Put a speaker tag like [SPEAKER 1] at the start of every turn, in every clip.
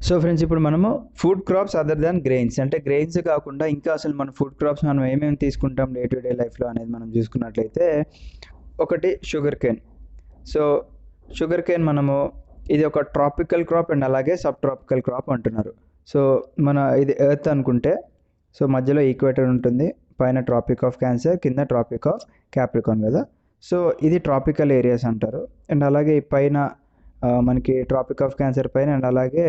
[SPEAKER 1] So friends, ఇప్పుడు మనము food crops other than grains, అంటే గ్రెయిన్స్ కాకుండా ఇంకా అసలు మన ఫుడ్ క్రాప్స్ మనం ఏమేమి తీసుకుంటాం డే టు డే లైఫ్లో అనేది మనం చూసుకున్నట్లయితే, ఒకటి sugar cane. So sugar cane మనము ఇది ఒక ట్రాపికల్ క్రాప్ అండ్ అలాగే సబ్ ట్రాపికల్ క్రాప్ అంటున్నారు. సో మన ఇది ఎర్త్ అనుకుంటే, సో మధ్యలో ఈక్వేటర్ ఉంటుంది, పైన ట్రాపిక్ ఆఫ్ క్యాన్సర్, కింద ట్రాపిక్ ఆఫ్ క్యాప్రికాన్ కదా. సో ఇది ట్రాపికల్ ఏరియాస్ అంటారు. అండ్ అలాగే పైన మనకి ట్రాపిక్ ఆఫ్ క్యాన్సర్ పైన అండ్ అలాగే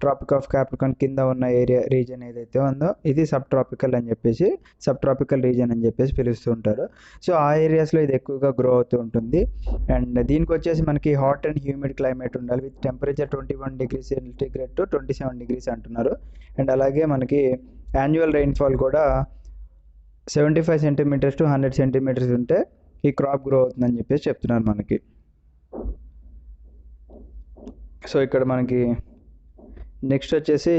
[SPEAKER 1] ట్రాపిక్ ఆఫ్ క్యాప్రికాన్ కింద ఉన్న ఏరియా రీజన్ ఏదైతే ఉందో ఇది సబ్ ట్రాపికల్ రీజన్ అని చెప్పేసి పిలుస్తూ ఉంటారు. సో ఆ ఏరియాస్లో ఇది ఎక్కువగా గ్రో అవుతూ ఉంటుంది. అండ్ దీనికి వచ్చేసి మనకి హాట్ అండ్ హ్యూమిడ్ క్లైమేట్ ఉండాలి with temperature 21 degrees centigrade to 27 degrees అంటున్నారు. అండ్ అలాగే మనకి యాన్యువల్ రెయిన్ఫాల్ కూడా 75 centimeters to 100 centimeters ఉంటే ఈ క్రాప్ గ్రో అవుతుందని చెప్పేసి చెప్తున్నారు మనకి. సో ఇక్కడ మనకి నెక్స్ట్ వచ్చేసి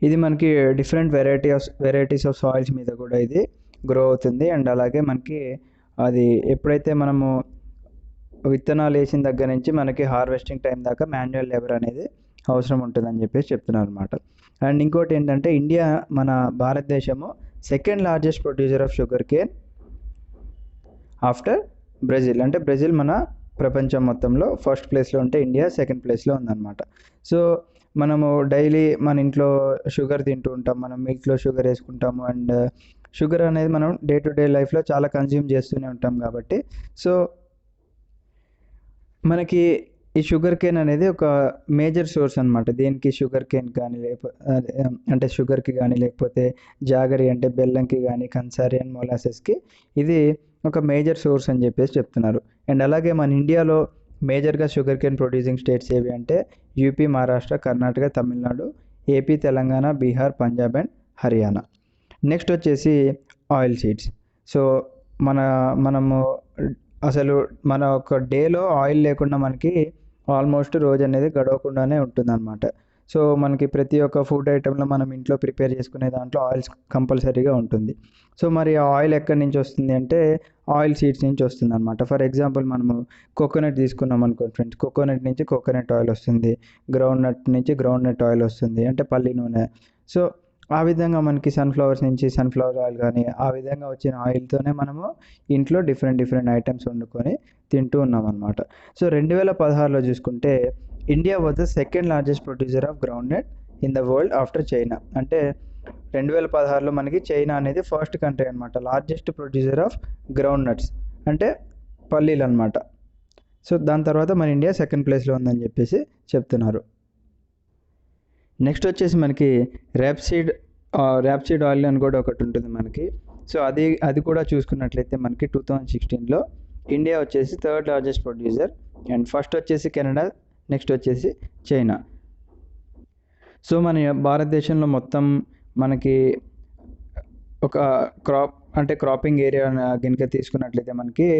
[SPEAKER 1] ఇది మనకి డిఫరెంట్ వెరైటీస్ ఆఫ్ సాయిల్స్ మీద కూడా ఇది గ్రో అవుతుంది. అండ్ అలాగే మనకి అది ఎప్పుడైతే మనము విత్తనాలు వేసిన దగ్గర నుంచి మనకి హార్వెస్టింగ్ టైం దాకా మాన్యువల్ లేబర్ అనేది అవసరం ఉంటుందని చెప్పేసి చెప్తున్నారు అనమాట. అండ్ ఇంకోటి ఏంటంటే, ఇండియా మన భారతదేశము second largest producer of sugar cane after Brazil. అంటే బ్రెజిల్ మన ప్రపంచం మొత్తంలో ఫస్ట్ ప్లేస్లో ఉంటే ఇండియా సెకండ్ ప్లేస్లో ఉందన్నమాట. సో మనము డైలీ మన ఇంట్లో షుగర్ తింటూ ఉంటాం, మనం మిల్క్లో షుగర్ వేసుకుంటాము. అండ్ షుగర్ అనేది మనం డే టు డే లైఫ్లో చాలా కన్జ్యూమ్ చేస్తూనే ఉంటాం కాబట్టి, సో మనకి ఈ షుగర్ కేన్ అనేది ఒక మేజర్ సోర్స్ అనమాట. దీనికి షుగర్ కేన్ కానీ అంటే షుగర్కి కానీ లేకపోతే జాగరి అంటే బెల్లంకి కానీ కన్సారి అండ్ మొలాసెస్కి ఇది ఒక మేజర్ సోర్స్ అని చెప్పేసి చెప్తున్నారు. అండ్ అలాగే మన ఇండియాలో మేజర్గా షుగర్ కేన్ ప్రొడ్యూసింగ్ స్టేట్స్ ఏవి అంటే UP, Maharashtra, Karnataka, Tamil Nadu, AP, Telangana, Bihar, Punjab and Haryana. Next వచ్చేసి ఆయిల్ సీడ్స్. సో మనము అసలు మన ఒక డేలో ఆయిల్ లేకుండా మనకి ఆల్మోస్ట్ రోజు అనేది గడవకుండానే ఉంటుందన్నమాట. సో మనకి ప్రతి ఒక్క ఫుడ్ ఐటెంలో మనం ఇంట్లో ప్రిపేర్ చేసుకునే దాంట్లో ఆయిల్స్ కంపల్సరీగా ఉంటుంది. సో మరి ఆ ఆయిల్ ఎక్కడి నుంచి వస్తుంది అంటే ఆయిల్ సీడ్స్ నుంచి వస్తుంది అనమాట. ఫర్ ఎగ్జాంపుల్ మనము కోకోనట్ తీసుకున్నాం అనుకోండి ఫ్రెండ్స్, కోకోనట్ నుంచి కోకోనట్ ఆయిల్ వస్తుంది, గ్రౌండ్ నట్ నుంచి గ్రౌండ్ నట్ ఆయిల్ వస్తుంది, అంటే పల్లి నూనె. సో ఆ విధంగా మనకి సన్ఫ్లవర్స్ నుంచి సన్ఫ్లవర్ ఆయిల్ కానీ ఆ విధంగా వచ్చిన ఆయిల్తోనే మనము ఇంట్లో డిఫరెంట్ ఐటమ్స్ వండుకొని తింటూ ఉన్నాం అనమాట. సో 2016లో చూసుకుంటే India was the second largest producer of groundnut in the world after China. అంటే 2016లో మనకి చైనా అనేది ఫస్ట్ కంట్రీ అనమాట, largest producer of groundnuts అంటే పల్లీలు అనమాట. సో దాని తర్వాత మన ఇండియా సెకండ్ ప్లేస్లో ఉందని చెప్పేసి చెప్తున్నారు. నెక్స్ట్ వచ్చేసి మనకి ర్యాప్సీడ్ ఆయిల్ అని కూడా ఒకటి ఉంటుంది మనకి. సో అది కూడా చూసుకున్నట్లయితే మనకి 2016లో ఇండియా వచ్చేసి third largest producer. And first వచ్చేసి కెనడా, నెక్స్ట్ వచ్చేసి చైనా. సో మన భారతదేశంలో మొత్తం మనకి ఒక క్రాపింగ్ ఏరియా కనుక తీసుకున్నట్లయితే మనకి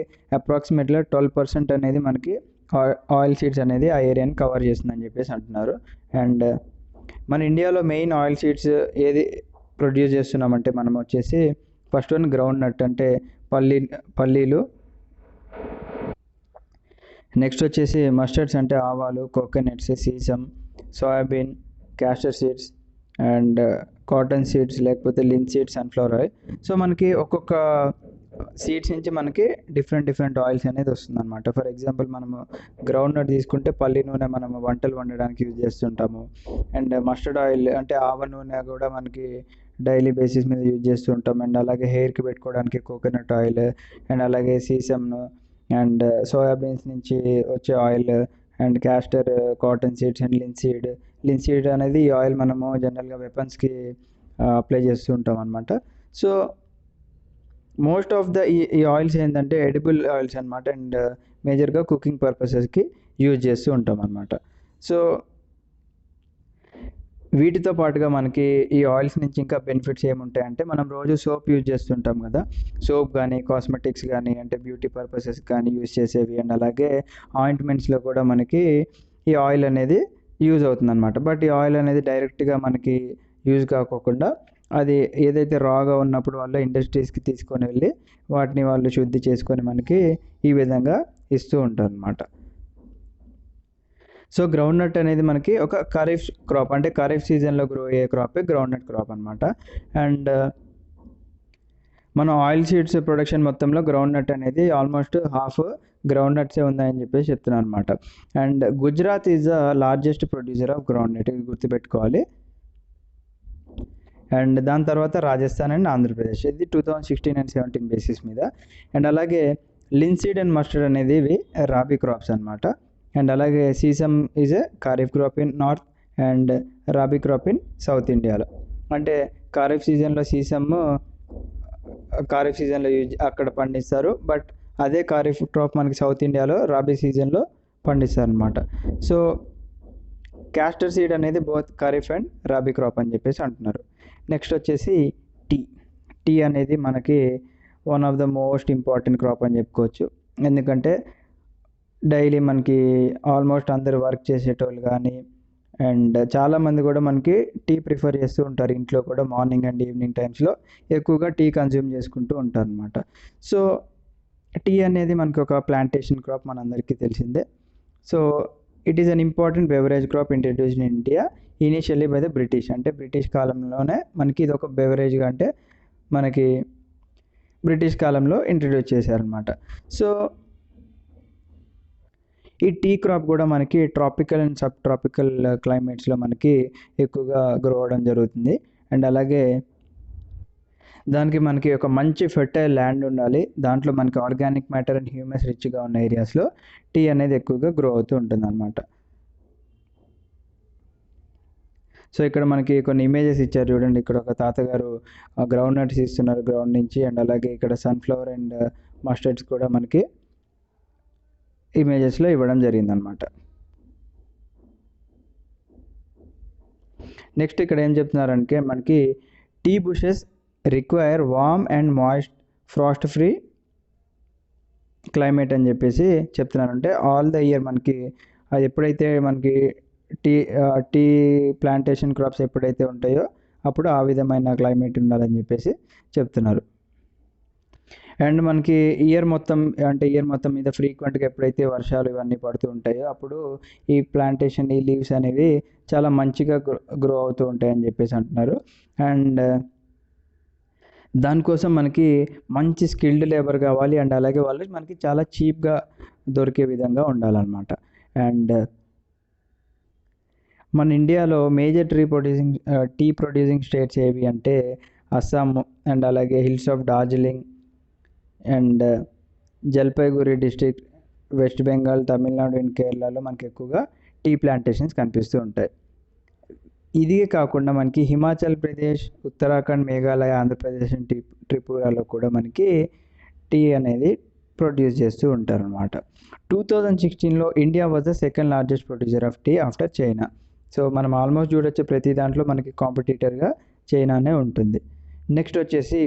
[SPEAKER 1] అప్రాక్సిమేట్గా 12% అనేది మనకి ఆయిల్ సీడ్స్ అనేది ఆ ఏరియాని కవర్ చేస్తుందని చెప్పేసి అంటున్నారు. అండ్ మన ఇండియాలో మెయిన్ ఆయిల్ సీడ్స్ ఏది ప్రొడ్యూస్ చేస్తున్నామంటే మనం వచ్చేసి ఫస్ట్ వన్ గ్రౌండ్ నట్ అంటే పల్లీలు, నెక్స్ట్ వచ్చేసి మస్టర్డ్స్ అంటే ఆవాలు, coconuts, sesame, soybean, castor seeds and cotton seeds లేకపోతే linseed, sunflower oil. So మనకి ఒక్కొక్క సీడ్స్ నుంచి మనకి డిఫరెంట్ ఆయిల్స్ అనేది వస్తుంది అనమాట. ఫర్ ఎగ్జాంపుల్ మనము గ్రౌండ్ నట్ తీసుకుంటే పల్లి నూనె మనము వంటలు వండడానికి యూజ్ చేస్తుంటాము. అండ్ మస్టర్డ్ ఆయిల్ అంటే ఆవ నూనె కూడా మనకి డైలీ బేసిస్ మీద యూజ్ చేస్తుంటాం. అండ్ అలాగే హెయిర్కి పెట్టుకోవడానికి కోకోనట్ ఆయిల్, అండ్ అలాగే సీసమ్ను అండ్ సోయాబీన్స్ నుంచి వచ్చే oil and castor, cotton seeds and linseed అనేది ఈ ఆయిల్ మనము జనరల్గా వెపన్స్కి అప్లై చేస్తూ ఉంటాం అనమాట. సో మోస్ట్ ఆఫ్ ద ఈ ఆయిల్స్ ఏంటంటే ఎడిబుల్ ఆయిల్స్ అనమాట. అండ్ మేజర్గా కుకింగ్ పర్పసెస్కి యూజ్ చేస్తూ ఉంటాం అనమాట. సో వీటితో పాటుగా మనకి ఈ ఆయిల్స్ నుంచి ఇంకా బెనిఫిట్స్ ఏముంటాయంటే, మనం రోజు సోప్ యూజ్ చేస్తుంటాం కదా, సోప్ కానీ కాస్మెటిక్స్ కానీ అంటే బ్యూటీ పర్పసెస్ కానీ యూజ్ చేసేవి. అండ్ అలాగే ఆయింట్మెంట్స్లో కూడా మనకి ఈ ఆయిల్ అనేది యూజ్ అవుతుంది అనమాట. బట్ ఈ ఆయిల్ అనేది డైరెక్ట్గా మనకి యూజ్ కాకోకుండా అది ఏదైతే రాగా ఉన్నప్పుడు వాళ్ళు ఇండస్ట్రీస్కి తీసుకొని వెళ్ళి వాటిని వాళ్ళు శుద్ధి చేసుకొని మనకి ఈ విధంగా ఇస్తూ ఉంటారు అనమాట. సో గ్రౌండ్ నట్ అనేది మనకి ఒక ఖరీఫ్ క్రాప్, అంటే ఖరీఫ్ సీజన్లో గ్రో అయ్యే క్రాపే గ్రౌండ్ నట్ క్రాప్ అనమాట. అండ్ మన ఆయిల్ సీడ్స్ ప్రొడక్షన్ మొత్తంలో గ్రౌండ్ నట్ అనేది ఆల్మోస్ట్ హాఫ్ గ్రౌండ్ నట్సే ఉందని చెప్పేసి చెప్తున్నాను అనమాట. And Gujarat is the largest producer of groundnut, ఇది గుర్తుపెట్టుకోవాలి. అండ్ దాని తర్వాత రాజస్థాన్ అండ్ ఆంధ్రప్రదేశ్, ఇది 2016 and 17 బేసిస్ మీద. అండ్ అలాగే లిన్సీడ్ అండ్ మస్టర్డ్ అనేది ఇవి రాబీ క్రాప్స్ అనమాట. అండ్ అలాగే sesame is a kharif crop in north and rabi crop in south ఇండియాలో. అంటే ఖరీఫ్ సీజన్లో సీసమ్ ఖరీఫ్ సీజన్లో అక్కడ పండిస్తారు, బట్ అదే ఖరీఫ్ క్రాప్ మనకి సౌత్ ఇండియాలో రాబీ సీజన్లో పండిస్తారు అనమాట. సో క్యాస్టర్ సీడ్ అనేది both kharif and rabi crop అని చెప్పేసి అంటున్నారు. నెక్స్ట్ వచ్చేసి టీ అనేది మనకి one of the most important crop అని చెప్పుకోవచ్చు. ఎందుకంటే డైలీ మనకి ఆల్మోస్ట్ అందరు వర్క్ చేసేటోళ్ళు కానీ అండ్ చాలామంది కూడా మనకి టీ ప్రిఫర్ చేస్తూ ఉంటారు. ఇంట్లో కూడా మార్నింగ్ అండ్ ఈవినింగ్ టైమ్స్లో ఎక్కువగా టీ కన్జ్యూమ్ చేసుకుంటూ ఉంటారు అనమాట. సో టీ అనేది మనకి ఒక ప్లాంటేషన్ క్రాప్, మనందరికీ తెలిసిందే. So it is an important beverage crop introduced in India initially by the British. అంటే బ్రిటిష్ కాలంలోనే మనకి ఇది ఒక బెవరేజ్గా, అంటే మనకి బ్రిటిష్ కాలంలో ఇంట్రడ్యూస్ చేశారనమాట. సో ఈ టీ క్రాప్ కూడా మనకి ట్రాపికల్ అండ్ సబ్ ట్రాపికల్ క్లైమేట్స్లో మనకి ఎక్కువగా గ్రో అవ్వడం జరుగుతుంది. అండ్ అలాగే దానికి మనకి ఒక మంచి ఫెర్టైల్ ల్యాండ్ ఉండాలి, దాంట్లో మనకి ఆర్గానిక్ మ్యాటర్ అండ్ హ్యూమస్ రిచ్గా ఉన్న ఏరియాస్లో టీ అనేది ఎక్కువగా గ్రో అవుతూ ఉంటుంది అనమాట. సో ఇక్కడ మనకి కొన్ని ఇమేజెస్ ఇచ్చారు చూడండి. ఇక్కడ ఒక తాతగారు గ్రౌండ్ నట్స్ ఇస్తున్నారు గ్రౌండ్ నుంచి. అండ్ అలాగే ఇక్కడ సన్ఫ్లవర్ అండ్ మస్టర్డ్స్ కూడా మనకి ఇమేజెస్లో ఇవ్వడం జరిగిందనమాట. నెక్స్ట్ ఇక్కడ ఏం చెప్తున్నారంటే మనకి tea bushes require warm and moist frost free climate అని చెప్పేసి చెప్తున్నారు. అంటే ఆల్ ద ఇయర్ మనకి అది ఎప్పుడైతే మనకి టీ ప్లాంటేషన్ క్రాప్స్ ఎప్పుడైతే ఉంటాయో అప్పుడు ఆ విధమైన క్లైమేట్ ఉండాలని చెప్పేసి చెప్తున్నారు. అండ్ మనకి ఇయర్ మొత్తం మీద ఫ్రీక్వెంట్గా ఎప్పుడైతే వర్షాలు ఇవన్నీ పడుతూ ఉంటాయో అప్పుడు ఈ ప్లాంటేషన్ ఈ లీవ్స్ అనేవి చాలా మంచిగా గ్రో అవుతూ ఉంటాయని చెప్పేసి అంటున్నారు. అండ్ దానికోసం మనకి మంచి స్కిల్డ్ లేబర్ కావాలి. అండ్ అలాగే వాళ్ళు మనకి చాలా చీప్గా దొరికే విధంగా ఉండాలన్నమాట. అండ్ మన ఇండియాలో మేజర్ టీ ప్రొడ్యూసింగ్ స్టేట్స్ ఏవి అంటే అస్సాం అండ్ అలాగే hills of Darjeeling and Jalpaiguri district, west Bengal, Tamil Nadu and కేరళలో మనకి ఎక్కువగా టీ ప్లాంటేషన్స్ కనిపిస్తూ ఉంటాయి. ఇదే కాకుండా మనకి హిమాచల్ ప్రదేశ్, ఉత్తరాఖండ్, మేఘాలయ, ఆంధ్రప్రదేశ్ అండ్ త్రిపురలో కూడా మనకి టీ అనేది ప్రొడ్యూస్ చేస్తూ ఉంటారు అనమాట. 2016లో India was the second largest producer of tea after China. So మనం ఆల్మోస్ట్ చూడొచ్చు ప్రతి దాంట్లో మనకి కాంపిటీటర్గా చైనానే ఉంటుంది. నెక్స్ట్ వచ్చేసి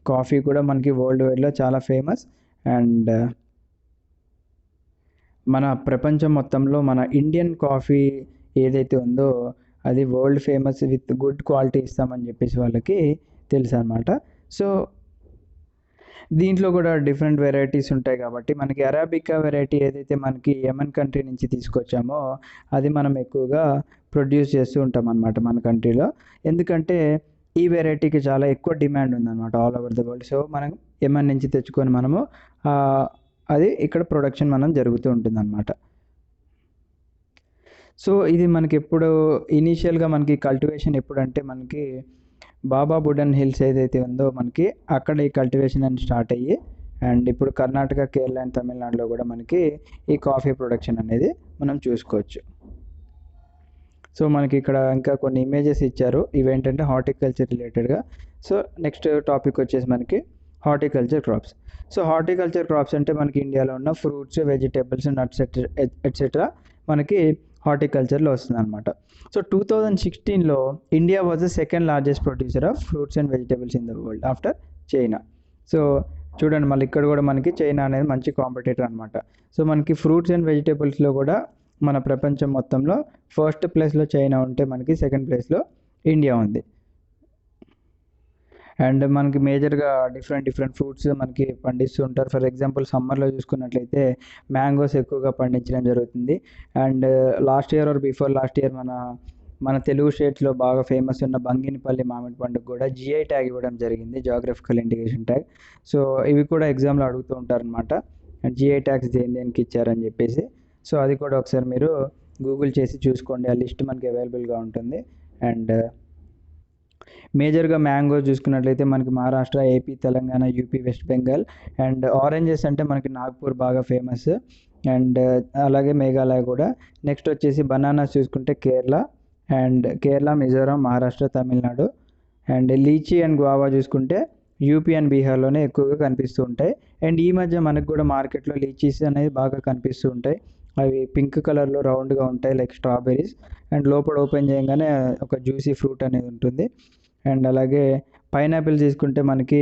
[SPEAKER 1] కాఫీ కూడా మనకి వరల్డ్ వైడ్లో చాలా ఫేమస్. అండ్ మన ప్రపంచం మొత్తంలో మన ఇండియన్ కాఫీ ఏదైతే ఉందో అది world famous with good quality ఇస్తామని చెప్పేసి వాళ్ళకి తెలుసు అనమాట. సో దీంట్లో కూడా డిఫరెంట్ వెరైటీస్ ఉంటాయి కాబట్టి మనకి అరాబికా వెరైటీ ఏదైతే మనకి యెమెన్ కంట్రీ నుంచి తీసుకొచ్చామో అది మనం ఎక్కువగా ప్రొడ్యూస్ చేస్తూ ఉంటాం అనమాట మన కంట్రీలో. ఎందుకంటే ఈ వెరైటీకి చాలా ఎక్కువ డిమాండ్ ఉందన్నమాట all over the world. So మనం యెమెన్ నుంచి తెచ్చుకొని మనము అది ఇక్కడ ప్రొడక్షన్ మనం జరుగుతూ ఉంటుంది అనమాట. సో ఇది మనకి ఎప్పుడు ఇనీషియల్గా మనకి కల్టివేషన్ ఎప్పుడంటే మనకి బాబా బుడన్ హిల్స్ ఏదైతే ఉందో మనకి అక్కడ ఈ కల్టివేషన్ అని స్టార్ట్ అయ్యి అండ్ ఇప్పుడు కర్ణాటక, కేరళ అండ్ తమిళనాడులో కూడా మనకి ఈ కాఫీ ప్రొడక్షన్ అనేది మనం చూసుకోవచ్చు. సో మనకి ఇక్కడ ఇంకా కొన్ని ఇమేజెస్ ఇచ్చారు, ఇవేంటంటే హార్టికల్చర్ రిలేటెడ్గా. సో నెక్స్ట్ టాపిక్ వచ్చేసి మనకి horticulture crops. So horticulture crops అంటే మనకి ఇండియాలో ఉన్న ఫ్రూట్స్, వెజిటేబుల్స్, నట్స్ ఎట్సెట్రా మనకి హార్టికల్చర్లో వస్తుంది అనమాట. సో 2016లో India was the second largest producer of fruits and vegetables in the world after China. So చూడండి మళ్ళీ ఇక్కడ కూడా మనకి చైనా అనేది మంచి కాంపిటీటర్ అనమాట. సో మనకి ఫ్రూట్స్ అండ్ వెజిటేబుల్స్లో కూడా మన ప్రపంచం మొత్తంలో ఫస్ట్ ప్లేస్లో చైనా ఉంటే మనకి సెకండ్ ప్లేస్లో ఇండియా ఉంది. అండ్ మనకి మేజర్గా డిఫరెంట్ డిఫరెంట్ ఫ్రూట్స్ మనకి పండిస్తూ ఉంటారు. ఫర్ ఎగ్జాంపుల్ సమ్మర్లో చూసుకున్నట్లయితే మ్యాంగోస్ ఎక్కువగా పండించడం జరుగుతుంది. And last year are before last year మన తెలుగు స్టేట్స్లో బాగా ఫేమస్ ఉన్న బంగినపల్లి మామిడి పండుగ కూడా జిఐ ట్యాగ్ ఇవ్వడం జరిగింది, జాగ్రఫికల్ ఇండికేషన్ ట్యాగ్. సో ఇవి కూడా ఎగ్జామ్లో అడుగుతూ ఉంటారనమాట, జిఐ ట్యాగ్స్ దేనికి ఇచ్చారని చెప్పేసి. సో అది కూడా ఒకసారి మీరు గూగుల్ చేసి చూసుకోండి, ఆ లిస్ట్ మనకి అవైలబుల్గా ఉంటుంది. అండ్ మేజర్గా మ్యాంగో చూసుకున్నట్లయితే మనకి Maharashtra, AP, Telangana, UP, west Bengal. And oranges అంటే మనకి నాగ్పూర్ బాగా ఫేమస్, అండ్ అలాగే మేఘాలయ కూడా. నెక్స్ట్ వచ్చేసి బనానాస్ చూసుకుంటే Kerala, Mizoram, Maharashtra, Tamil Nadu. And lychee and guava చూసుకుంటే యూపీ అండ్ బీహార్లోనే ఎక్కువగా కనిపిస్తూ ఉంటాయి. అండ్ ఈ మధ్య మనకు కూడా మార్కెట్లో లీచీస్ అనేది బాగా కనిపిస్తూ ఉంటాయి. అవి పింక్ కలర్లో రౌండ్గా ఉంటాయి లైక్ స్ట్రాబెర్రీస్. అండ్ లోపల ఓపెన్ చేయగానే ఒక జ్యూసీ ఫ్రూట్ అనేది ఉంటుంది. అండ్ అలాగే పైనాపిల్ తీసుకుంటే మనకి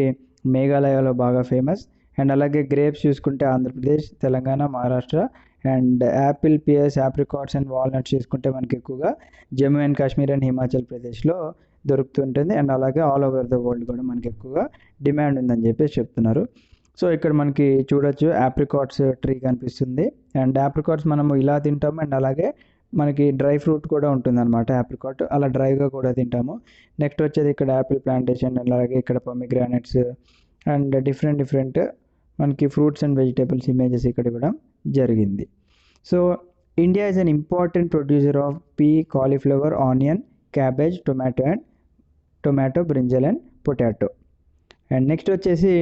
[SPEAKER 1] మేఘాలయలో బాగా ఫేమస్. అండ్ అలాగే గ్రేప్స్ చూసుకుంటే Andhra Pradesh, Telangana, Maharashtra. And apple, pears, apricots and walnuts చూసుకుంటే మనకి ఎక్కువగా జమ్మూ అండ్ కాశ్మీర్ అండ్ హిమాచల్ ప్రదేశ్లో దొరుకుతుంటుంది. అండ్ అలాగే ఆల్ ఓవర్ ద వరల్డ్ కూడా మనకి ఎక్కువగా డిమాండ్ ఉందని చెప్పేసి చెప్తున్నారు. సో ఇక్కడ మనకి చూడొచ్చు ఆప్రికాట్స్ ట్రీ కనిపిస్తుంది. అండ్ ఆప్రికాట్స్ మనము ఇలా తింటాము, అండ్ అలాగే మనకి డ్రై ఫ్రూట్ కూడా ఉంటుందన్నమాట ఆప్రికాట్, అలా డ్రైగా కూడా తింటాము. నెక్స్ట్ వచ్చేది ఇక్కడ యాపిల్ ప్లాంటేషన్, అలాగే ఇక్కడ పొమిగ్రానైట్స్ అండ్ డిఫరెంట్ మనకి ఫ్రూట్స్ అండ్ వెజిటేబుల్స్ ఇమేజెస్ ఇక్కడ ఇవ్వడం జరిగింది. So India is an important producer of P, cauliflower, onion, cabbage, tomato, brinjal and potato. And next వచ్చేసి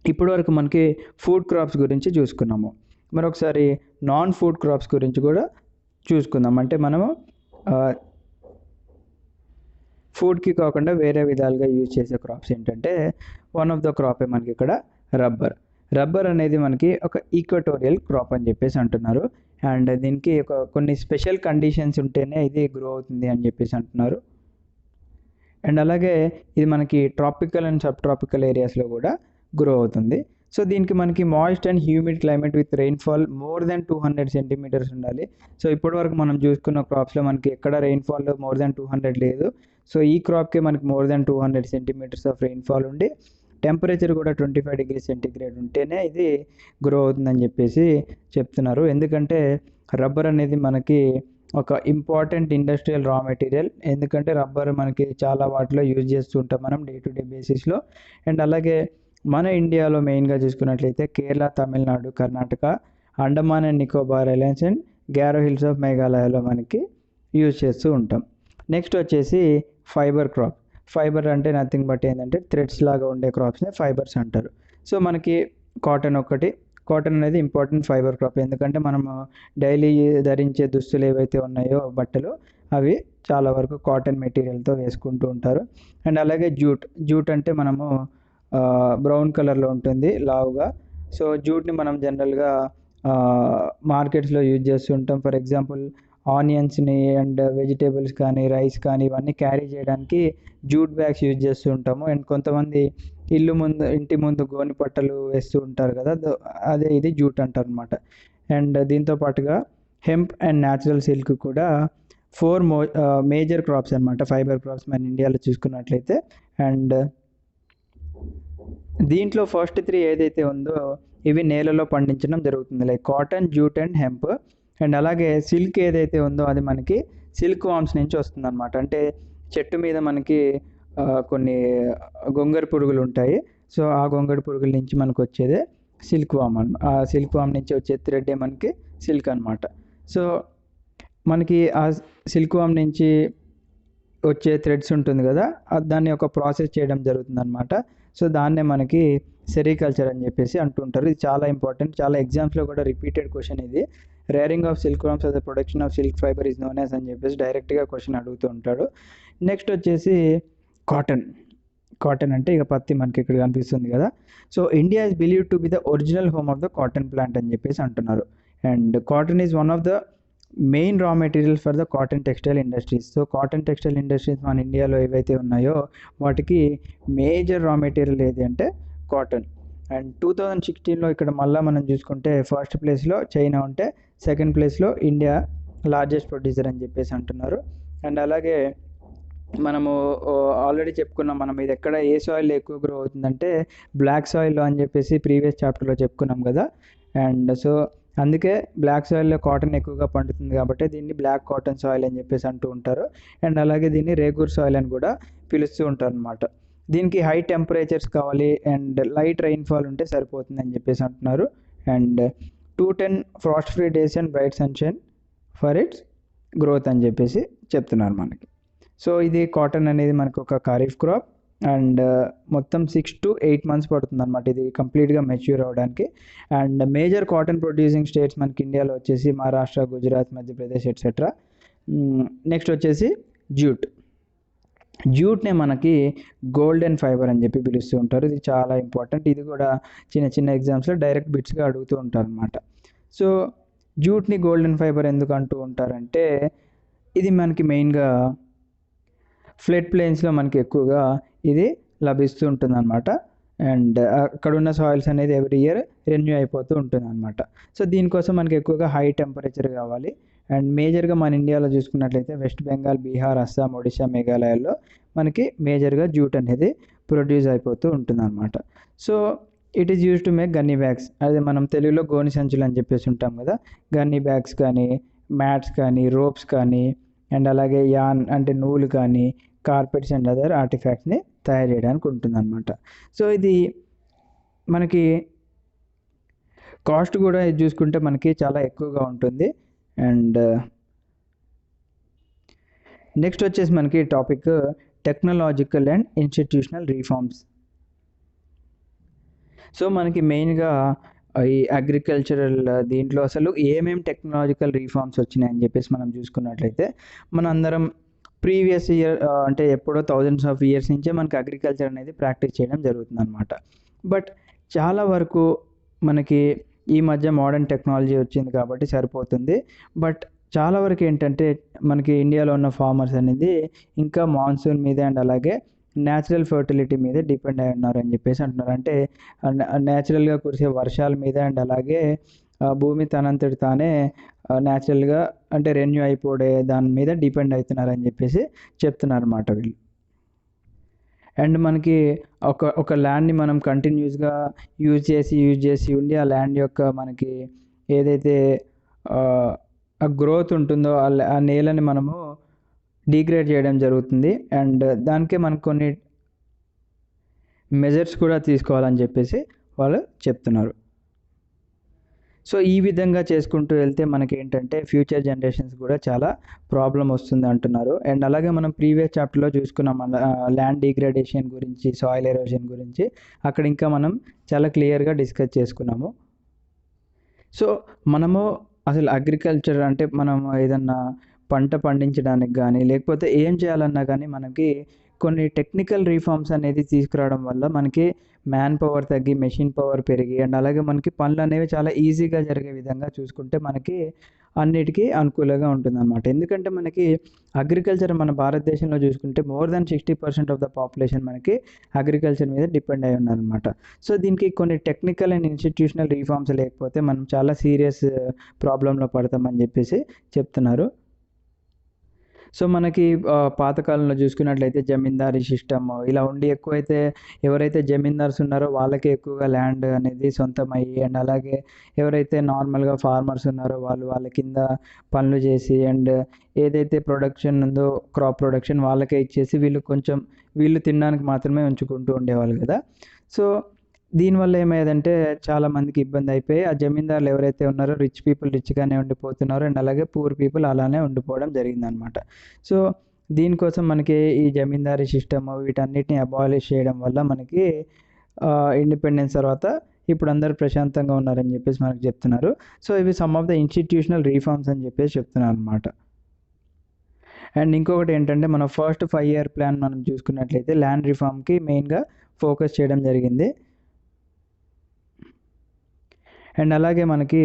[SPEAKER 1] ఇప్పటి వరకు మనకి ఫుడ్ క్రాప్స్ గురించి చూసుకున్నాము. మరొకసారి నాన్ ఫుడ్ క్రాప్స్ గురించి కూడా చూసుకుందాం. అంటే మనము ఫుడ్కి కాకుండా వేరే విధాలుగా యూజ్ చేసే క్రాప్స్ ఏంటంటే, వన్ ఆఫ్ ద క్రాపే మనకి ఇక్కడ రబ్బర్ అనేది మనకి ఒక ఈక్వటోరియల్ క్రాప్ అని చెప్పేసి అంటున్నారు. అండ్ దీనికి కొన్ని స్పెషల్ కండిషన్స్ ఉంటేనే ఇది గ్రో అవుతుంది అని చెప్పేసి అంటున్నారు. అండ్ అలాగే ఇది మనకి ట్రాపికల్ అండ్ సబ్ ట్రాపికల్ ఏరియాస్లో కూడా గ్రో అవుతుంది. సో దీనికి మనకి moist and humid climate with rainfall more than 200 centimetres ఉండాలి. సో ఇప్పటివరకు మనం చూసుకున్న క్రాప్స్లో మనకి ఎక్కడ రెయిన్ఫాల్ మోర్ దెన్ 200 లేదు. సో ఈ క్రాప్కి మనకి more than 200 centimetres of rainfall ఉండి టెంపరేచర్ కూడా 25 డిగ్రీ సెంటీగ్రేడ్ ఉంటేనే ఇది గ్రో అవుతుందని చెప్పేసి చెప్తున్నారు. ఎందుకంటే రబ్బర్ అనేది మనకి ఒక ఇంపార్టెంట్ ఇండస్ట్రియల్ రా మెటీరియల్. ఎందుకంటే రబ్బర్ మనకి చాలా వాటిలో యూజ్ చేస్తూ ఉంటాం మనం డే టు డే బేసిస్లో. అండ్ అలాగే మన ఇండియాలో మెయిన్గా చూసుకున్నట్లయితే Kerala, Tamil Nadu, Karnataka, Andaman and Nicobar islands and Garo hills of మేఘాలయలో మనకి యూజ్ చేస్తూ ఉంటాం. నెక్స్ట్ వచ్చేసి ఫైబర్ క్రాప్. ఫైబర్ అంటే నథింగ్ బట్ ఏంటంటే థ్రెడ్స్ లాగా ఉండే క్రాప్స్ని ఫైబర్స్ అంటారు. సో మనకి కాటన్ అనేది ఇంపార్టెంట్ ఫైబర్ క్రాప్. ఎందుకంటే మనము డైలీ ధరించే దుస్తులు ఏవైతే ఉన్నాయో బట్టలు, అవి చాలా వరకు కాటన్ మెటీరియల్తో వేసుకుంటూ ఉంటారు. అండ్ అలాగే జూట్ అంటే మనము బ్రౌన్ కలర్లో ఉంటుంది లావుగా. సో జూట్ని మనం జనరల్గా మార్కెట్స్లో యూజ్ చేస్తూ ఉంటాం. ఫర్ ఎగ్జాంపుల్ ఆనియన్స్ని అండ్ వెజిటేబుల్స్ కానీ, రైస్ కానీ ఇవన్నీ క్యారీ చేయడానికి జూట్ బ్యాగ్స్ యూజ్ చేస్తూ ఉంటాము. అండ్ కొంతమంది ఇంటి ముందు గోని పట్టలు వేస్తూ ఉంటారు కదా, అదే ఇది జూట్ అంటారు అనమాట. అండ్ దీంతో పాటుగా హెంప్ అండ్ న్యాచురల్ సిల్క్ కూడా 4 మేజర్ క్రాప్స్ అనమాట, ఫైబర్ క్రాప్స్ మన ఇండియాలో చూసుకున్నట్లయితే. అండ్ దీంట్లో ఫస్ట్ 3 ఏదైతే ఉందో ఇవి నేలలో పండించడం జరుగుతుంది, like cotton, jute and hemp. And అలాగే సిల్క్ ఏదైతే ఉందో అది మనకి సిల్క్ వామ్స్ నుంచి వస్తుంది అనమాట. అంటే చెట్టు మీద మనకి కొన్ని గొంగళి పురుగులు ఉంటాయి. సో ఆ గొంగళి పురుగుల నుంచి మనకు వచ్చేదే సిల్క్ వామ్ ఆ సిల్క్ వామ్ నుంచి వచ్చే థ్రెడ్డే మనకి సిల్క్ అనమాట. సో మనకి ఆ సిల్క్ వామ్ నుంచి వచ్చే థ్రెడ్స్ ఉంటుంది కదా, దాన్ని ఒక ప్రాసెస్ చేయడం జరుగుతుంది అనమాట. సో దాన్నే మనకి సెరికల్చర్ అని చెప్పేసి అంటుంటారు. ఇది చాలా ఇంపార్టెంట్, చాలా ఎగ్జామ్స్లో కూడా రిపీటెడ్ క్వశ్చన్ ఇది. Rearing of silkworms as the production of silk fibre is known as అని చెప్పేసి డైరెక్ట్గా క్వశ్చన్ అడుగుతూ ఉంటాడు. నెక్స్ట్ వచ్చేసి కాటన్ అంటే ఇక పత్తి మనకి ఇక్కడ కనిపిస్తుంది కదా. So India is believe to be the original home of the cotton plant అని చెప్పేసి అంటున్నారు. And cotton is one of the main raw material for the cotton textile industries. So cotton textile industries మన ఇండియాలో ఏవైతే ఉన్నాయో వాటికి major raw material ఏది అంటే కాటన్. అండ్ 2016లో ఇక్కడ మళ్ళీ మనం చూసుకుంటే ఫస్ట్ ప్లేస్లో చైనా ఉంటే సెకండ్ ప్లేస్లో ఇండియా లార్జెస్ట్ ప్రొడ్యూసర్ అని చెప్పేసి అంటున్నారు. అండ్ అలాగే మనము ఆల్రెడీ చెప్పుకున్నాం, మనం ఇది ఎక్కడ ఏ సాయిల్లో ఎక్కువ గ్రో అవుతుందంటే బ్లాక్ సాయిల్లో అని చెప్పేసి ప్రీవియస్ చాప్టర్లో చెప్పుకున్నాం కదా. అండ్ సో అందుకే బ్లాక్ సాయిల్లో కాటన్ ఎక్కువగా పండుతుంది కాబట్టి దీన్ని బ్లాక్ కాటన్ సాయిల్ అని చెప్పేసి అంటూ ఉంటారు. అండ్ అలాగే దీన్ని రేగూర్ సాయిల్ అని కూడా పిలుస్తూ ఉంటారు అనమాట. దీనికి హై టెంపరేచర్స్ కావాలి అండ్ లైట్ రైన్ఫాల్ ఉంటే సరిపోతుంది అని చెప్పేసి అంటున్నారు. And 210 Frost free days and bright sunshine for it's growth అని చెప్పేసి చెప్తున్నారు మనకి. సో ఇది కాటన్ అనేది మనకు ఒక ఖరీఫ్ క్రాప్ అండ్ మొత్తం 6 to 8 months పడుతుంది అనమాట ఇది కంప్లీట్గా మెచ్యూర్ అవ్వడానికి. And major cotton producing states మనకి ఇండియాలో వచ్చేసి మహారాష్ట్ర, గుజరాత్, మధ్యప్రదేశ్ ఎట్సెట్రా. నెక్స్ట్ వచ్చేసి జ్యూట్నే మనకి గోల్డెన్ ఫైబర్ అని చెప్పి పిలుస్తూ ఉంటారు. ఇది చాలా ఇంపార్టెంట్. ఇది కూడా చిన్న చిన్న ఎగ్జామ్స్లో డైరెక్ట్ బిట్స్గా అడుగుతూ ఉంటారు అనమాట. సో జ్యూట్ని గోల్డెన్ ఫైబర్ ఎందుకు అంటూ ఉంటారంటే ఇది మనకి మెయిన్గా ఫ్లడ్ ప్లేన్స్లో మనకి ఎక్కువగా ఇది లభిస్తూ ఉంటుంది అనమాట. అండ్ అక్కడ ఉన్న సాయిల్స్ అనేది ఎవ్రీ ఇయర్ రెన్యూ అయిపోతూ ఉంటుంది అనమాట. సో దీనికోసం మనకి ఎక్కువగా హై టెంపరేచర్ కావాలి. అండ్ మేజర్గా మన ఇండియాలో చూసుకున్నట్లయితే వెస్ట్ బెంగాల్, బీహార్, అస్సాం, ఒడిశా, మేఘాలయాల్లో మనకి మేజర్గా జ్యూట్ అనేది ప్రొడ్యూస్ అయిపోతూ ఉంటుంది అనమాట. So it is use to make gunny bags. అదే మనం తెలుగులో గోని సంచులు అని చెప్పేసి ఉంటాం కదా. గన్నీ బ్యాగ్స్ కానీ, మ్యాట్స్ కానీ, రోప్స్ కానీ, అండ్ అలాగే యాన్ అంటే నూలు కానీ, కార్పెట్స్ అండ్ అదర్ ఆర్టిఫాక్ట్స్ని తయారు చేయడానికి ఉంటుంది అనమాట. సో ఇది మనకి కాస్ట్ కూడా ఇది చూసుకుంటే మనకి చాలా ఎక్కువగా ఉంటుంది. అండ్ నెక్స్ట్ వచ్చేసి మనకి topic technological and institutional reforms. So మనకి మెయిన్గా ఈ అగ్రికల్చరల్ దీంట్లో అసలు ఏమేమి టెక్నాలజికల్ రీఫార్మ్స్ వచ్చినాయని చెప్పేసి మనం చూసుకున్నట్లయితే మన అందరం ప్రీవియస్ ఇయర్ అంటే ఎప్పుడో థౌజండ్స్ ఆఫ్ ఇయర్స్ నుంచే మనకి అగ్రికల్చర్ అనేది ప్రాక్టీస్ చేయడం జరుగుతుంది అనమాట. బట్ చాలా వరకు మనకి ఈ మధ్య మోడర్న్ టెక్నాలజీ వచ్చింది కాబట్టి సరిపోతుంది. బట్ చాలా వరకు ఏంటంటే మనకి ఇండియాలో ఉన్న ఫార్మర్స్ అనేది ఇంకా మాన్సూన్ మీద అండ్ అలాగే న్యాచురల్ ఫర్టిలిటీ మీద డిపెండ్ అయి ఉన్నారు అని చెప్పేసి అంటున్నారు. అంటే న్యాచురల్గా కురిసే వర్షాల మీద అండ్ అలాగే భూమి తనంతటి తానే న్యాచురల్గా అంటే రెన్యూ అయిపోయే దాని మీద డిపెండ్ అవుతున్నారని చెప్పేసి చెప్తున్నారు అన్నమాట వీళ్ళు. అండ్ మనకి ఒక ల్యాండ్ని మనం కంటిన్యూస్గా యూజ్ చేసి ఉండి ఆ ల్యాండ్ యొక్క మనకి ఏదైతే ఆ గ్రోత్ ఉంటుందో ఆ నేలని మనము డిగ్రేడ్ చేయడం జరుగుతుంది. అండ్ దానికే మనకు కొన్ని మెజర్స్ కూడా తీసుకోవాలని చెప్పేసి వాళ్ళు చెప్తున్నారు. సో ఈ విధంగా చేసుకుంటూ వెళ్తే మనకి ఏంటంటే ఫ్యూచర్ జనరేషన్స్ కూడా చాలా ప్రాబ్లం వస్తుంది అంటున్నారు. అండ్ అలాగే మనం ప్రీవియస్ చాప్టర్లో చూసుకున్నాం ల్యాండ్ డిగ్రేడేషన్ గురించి, సాయిల్ ఎరోజన్ గురించి. అక్కడ ఇంకా మనం చాలా క్లియర్గా డిస్కస్ చేసుకున్నాము. సో మనము అసలు అగ్రికల్చర్ అంటే మనం ఏదన్నా పంట పండించడానికి కానీ లేకపోతే ఏం చేయాలన్నా కానీ మనకి కొన్ని టెక్నికల్ రీఫార్మ్స్ అనేది తీసుకురావడం వల్ల మనకి మ్యాన్ పవర్ తగ్గి మెషిన్ పవర్ పెరిగి అండ్ అలాగే మనకి పనులు అనేవి చాలా ఈజీగా జరిగే విధంగా చూసుకుంటే మనకి అన్నిటికీ అనుకూలంగా ఉంటుందన్నమాట. ఎందుకంటే మనకి అగ్రికల్చర్ మన భారతదేశంలో చూసుకుంటే more than 60% of the population మనకి అగ్రికల్చర్ మీద డిపెండ్ అయి ఉన్నారనమాట. సో దీనికి కొన్ని టెక్నికల్ అండ్ ఇన్స్టిట్యూషనల్ రీఫార్మ్స్ లేకపోతే మనం చాలా సీరియస్ ప్రాబ్లంలో పడతామని చెప్పేసి చెప్తున్నారు. సో మనకి పాతకాలంలో చూసుకున్నట్లయితే జమీందారీ సిస్టమ్ ఇలా ఉండి ఎక్కువైతే ఎవరైతే జమీందార్స్ ఉన్నారో వాళ్ళకే ఎక్కువగా ల్యాండ్ అనేది సొంతం అయ్యి అండ్ అలాగే ఎవరైతే నార్మల్గా ఫార్మర్స్ ఉన్నారో వాళ్ళ కింద పనులు చేసి అండ్ ఏదైతే ప్రొడక్షన్ ఉందో క్రాప్ ప్రొడక్షన్ వాళ్ళకే ఇచ్చేసి వీళ్ళు తినడానికి మాత్రమే ఉంచుకుంటూ ఉండేవాళ్ళు కదా. సో దీనివల్ల ఏమయ్యేదంటే చాలామందికి ఇబ్బంది అయిపోయి ఆ జమీందారులు ఎవరైతే ఉన్నారో రిచ్ పీపుల్ రిచ్గానే ఉండిపోతున్నారు అండ్ అలాగే పూర్ పీపుల్ అలానే ఉండిపోవడం జరిగిందనమాట. సో దీనికోసం మనకి ఈ జమీందారీ సిస్టమ్ వీటన్నిటిని అబాలిష్ చేయడం వల్ల మనకి ఇండిపెండెన్స్ తర్వాత ఇప్పుడు అందరూ ప్రశాంతంగా ఉన్నారని చెప్పేసి మనకు చెప్తున్నారు. సో ఇవి some of the institutional reforms అని చెప్పేసి చెప్తున్నారు అనమాట. అండ్ ఇంకొకటి ఏంటంటే మన ఫస్ట్ 5-year ప్లాన్ మనం చూసుకున్నట్లయితే ల్యాండ్ రిఫార్మ్కి మెయిన్గా ఫోకస్ చేయడం జరిగింది. అండ్ అలాగే మనకి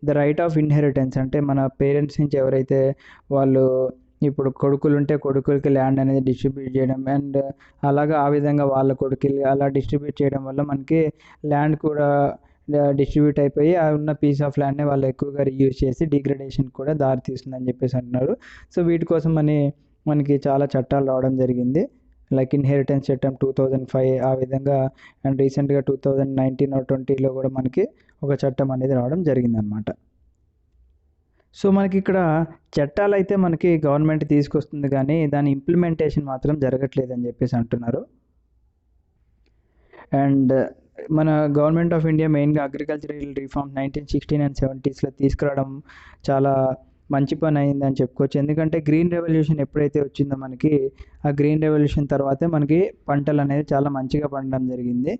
[SPEAKER 1] ద రైట్ ఆఫ్ ఇన్హెరిటెన్స్ అంటే మన పేరెంట్స్ నుంచి ఎవరైతే వాళ్ళు ఇప్పుడు కొడుకులు ఉంటే కొడుకులకి ల్యాండ్ అనేది డిస్ట్రిబ్యూట్ చేయడం అండ్ అలాగా ఆ విధంగా వాళ్ళ కొడుకులు అలా డిస్ట్రిబ్యూట్ చేయడం వల్ల మనకి ల్యాండ్ కూడా డిస్ట్రిబ్యూట్ అయిపోయి ఆ ఉన్న పీస్ ఆఫ్ ల్యాండ్ని వాళ్ళు ఎక్కువగా రీయూజ్ చేసి డిగ్రేడేషన్ కూడా దారి తీస్తుందని చెప్పేసి అంటున్నారు. సో వీటి కోసం మనకి చాలా చట్టాలు రావడం జరిగింది. లైక్ ఇన్హెరిటెన్స్ చట్టం 2005 ఆ విధంగా, అండ్ రీసెంట్గా 2019 or 20లో కూడా మనకి ఒక చట్టం అనేది రావడం జరిగిందనమాట. సో మనకి ఇక్కడ చట్టాలు అయితే మనకి గవర్నమెంట్ తీసుకొస్తుంది, కానీ దాని ఇంప్లిమెంటేషన్ మాత్రం జరగట్లేదని చెప్పేసి అంటున్నారు. అండ్ మన గవర్నమెంట్ ఆఫ్ ఇండియా మెయిన్గా అగ్రికల్చరల్ రిఫార్మ్ 1916 and 1970sలో తీసుకురావడం చాలా మంచి పని అయిందని చెప్పుకోవచ్చు. ఎందుకంటే గ్రీన్ రెవల్యూషన్ ఎప్పుడైతే వచ్చిందో మనకి, ఆ గ్రీన్ రెవల్యూషన్ తర్వాతే మనకి పంటలు అనేది చాలా మంచిగా పండడం జరిగింది.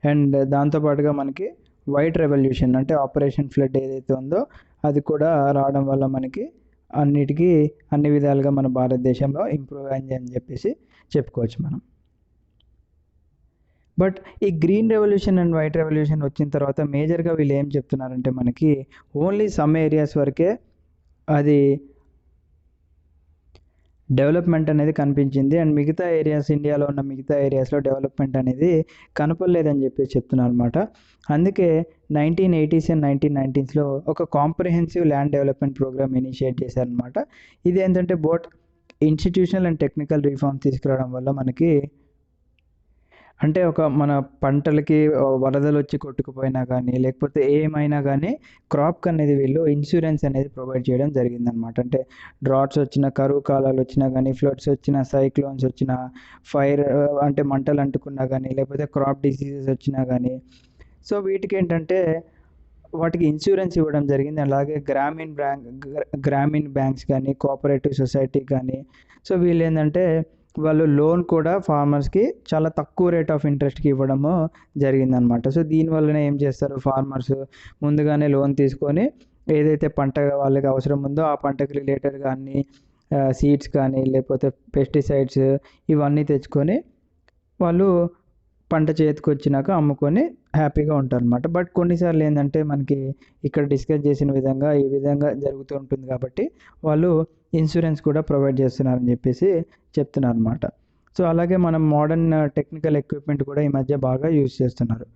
[SPEAKER 1] అండ్ దాంతోపాటుగా మనకి వైట్ రెవల్యూషన్ అంటే ఆపరేషన్ ఫ్లడ్ ఏదైతే ఉందో అది కూడా రావడం వల్ల మనకి అన్ని విధాలుగా మన భారతదేశంలో ఇంప్రూవ్ అయింది అని చెప్పేసి చెప్పుకోవచ్చు మనం. బట్ ఈ green revolution and white revolution వచ్చిన తర్వాత మేజర్గా వీళ్ళు ఏం చెప్తున్నారంటే మనకి ఓన్లీ సమ్ ఏరియాస్ వరకే అది డెవలప్మెంట్ అనేది కనిపించింది, అండ్ మిగతా ఏరియాస్, ఇండియాలో ఉన్న మిగతా ఏరియాస్లో డెవలప్మెంట్ అనేది కనపడలేదని చెప్పేసి చెప్తున్నారు అనమాట. అందుకే 1980s and 1990sలో ఒక comprehensive land development programme initiate చేశారనమాట. ఇది ఏంటంటే both institutional and technical reforms తీసుకురావడం వల్ల మనకి అంటే ఒక మన పంటలకి వరదలు వచ్చి కొట్టుకుపోయినా కానీ లేకపోతే ఏమైనా కానీ క్రాప్కి అనేది వీళ్ళు ఇన్సూరెన్స్ అనేది ప్రొవైడ్ చేయడం జరిగిందనమాట. అంటే డ్రాట్స్ వచ్చిన, కరువు కాలాలు వచ్చినా కానీ, ఫ్లడ్స్ వచ్చిన, సైక్లోన్స్ వచ్చిన, ఫైర్ అంటే మంటలు అంటుకున్నా కానీ, లేకపోతే క్రాప్ డిసీజెస్ వచ్చినా కానీ, సో వీటికి ఏంటంటే వాటికి ఇన్సూరెన్స్ ఇవ్వడం జరిగింది. అలాగే గ్రామీణ బ్యాంక్స్ కానీ, కోఆపరేటివ్ సొసైటీ కానీ, సో వీళ్ళు ఏంటంటే వాళ్ళు లోన్ కూడా ఫార్మర్స్కి చాలా తక్కువ రేట్ ఆఫ్ ఇంట్రెస్ట్కి ఇవ్వడము జరిగిందనమాట. సో దీనివల్లనే ఏం చేస్తారు, ఫార్మర్స్ ముందుగానే లోన్ తీసుకొని ఏదైతే పంట వాళ్ళకి అవసరం ఉందో ఆ పంటకు రిలేటెడ్ కానీ సీడ్స్ కానీ లేకపోతే పెస్టిసైడ్స్ ఇవన్నీ తెచ్చుకొని వాళ్ళు పంట చేతికి వచ్చినాక అమ్ముకొని హ్యాపీగా ఉంటారు అనమాట. బట్ కొన్నిసార్లు ఏంటంటే మనకి ఇక్కడ డిస్కస్ చేసిన విధంగా ఈ విధంగా జరుగుతూ ఉంటుంది కాబట్టి వాళ్ళు ఇన్సూరెన్స్ కూడా ప్రొవైడ్ చేస్తున్నారని చెప్పేసి చెప్తున్నారు అనమాట. సో అలాగే మనం మోడర్న్ టెక్నికల్ ఎక్విప్మెంట్ కూడా ఈ మధ్య బాగా యూజ్ చేస్తున్నారు.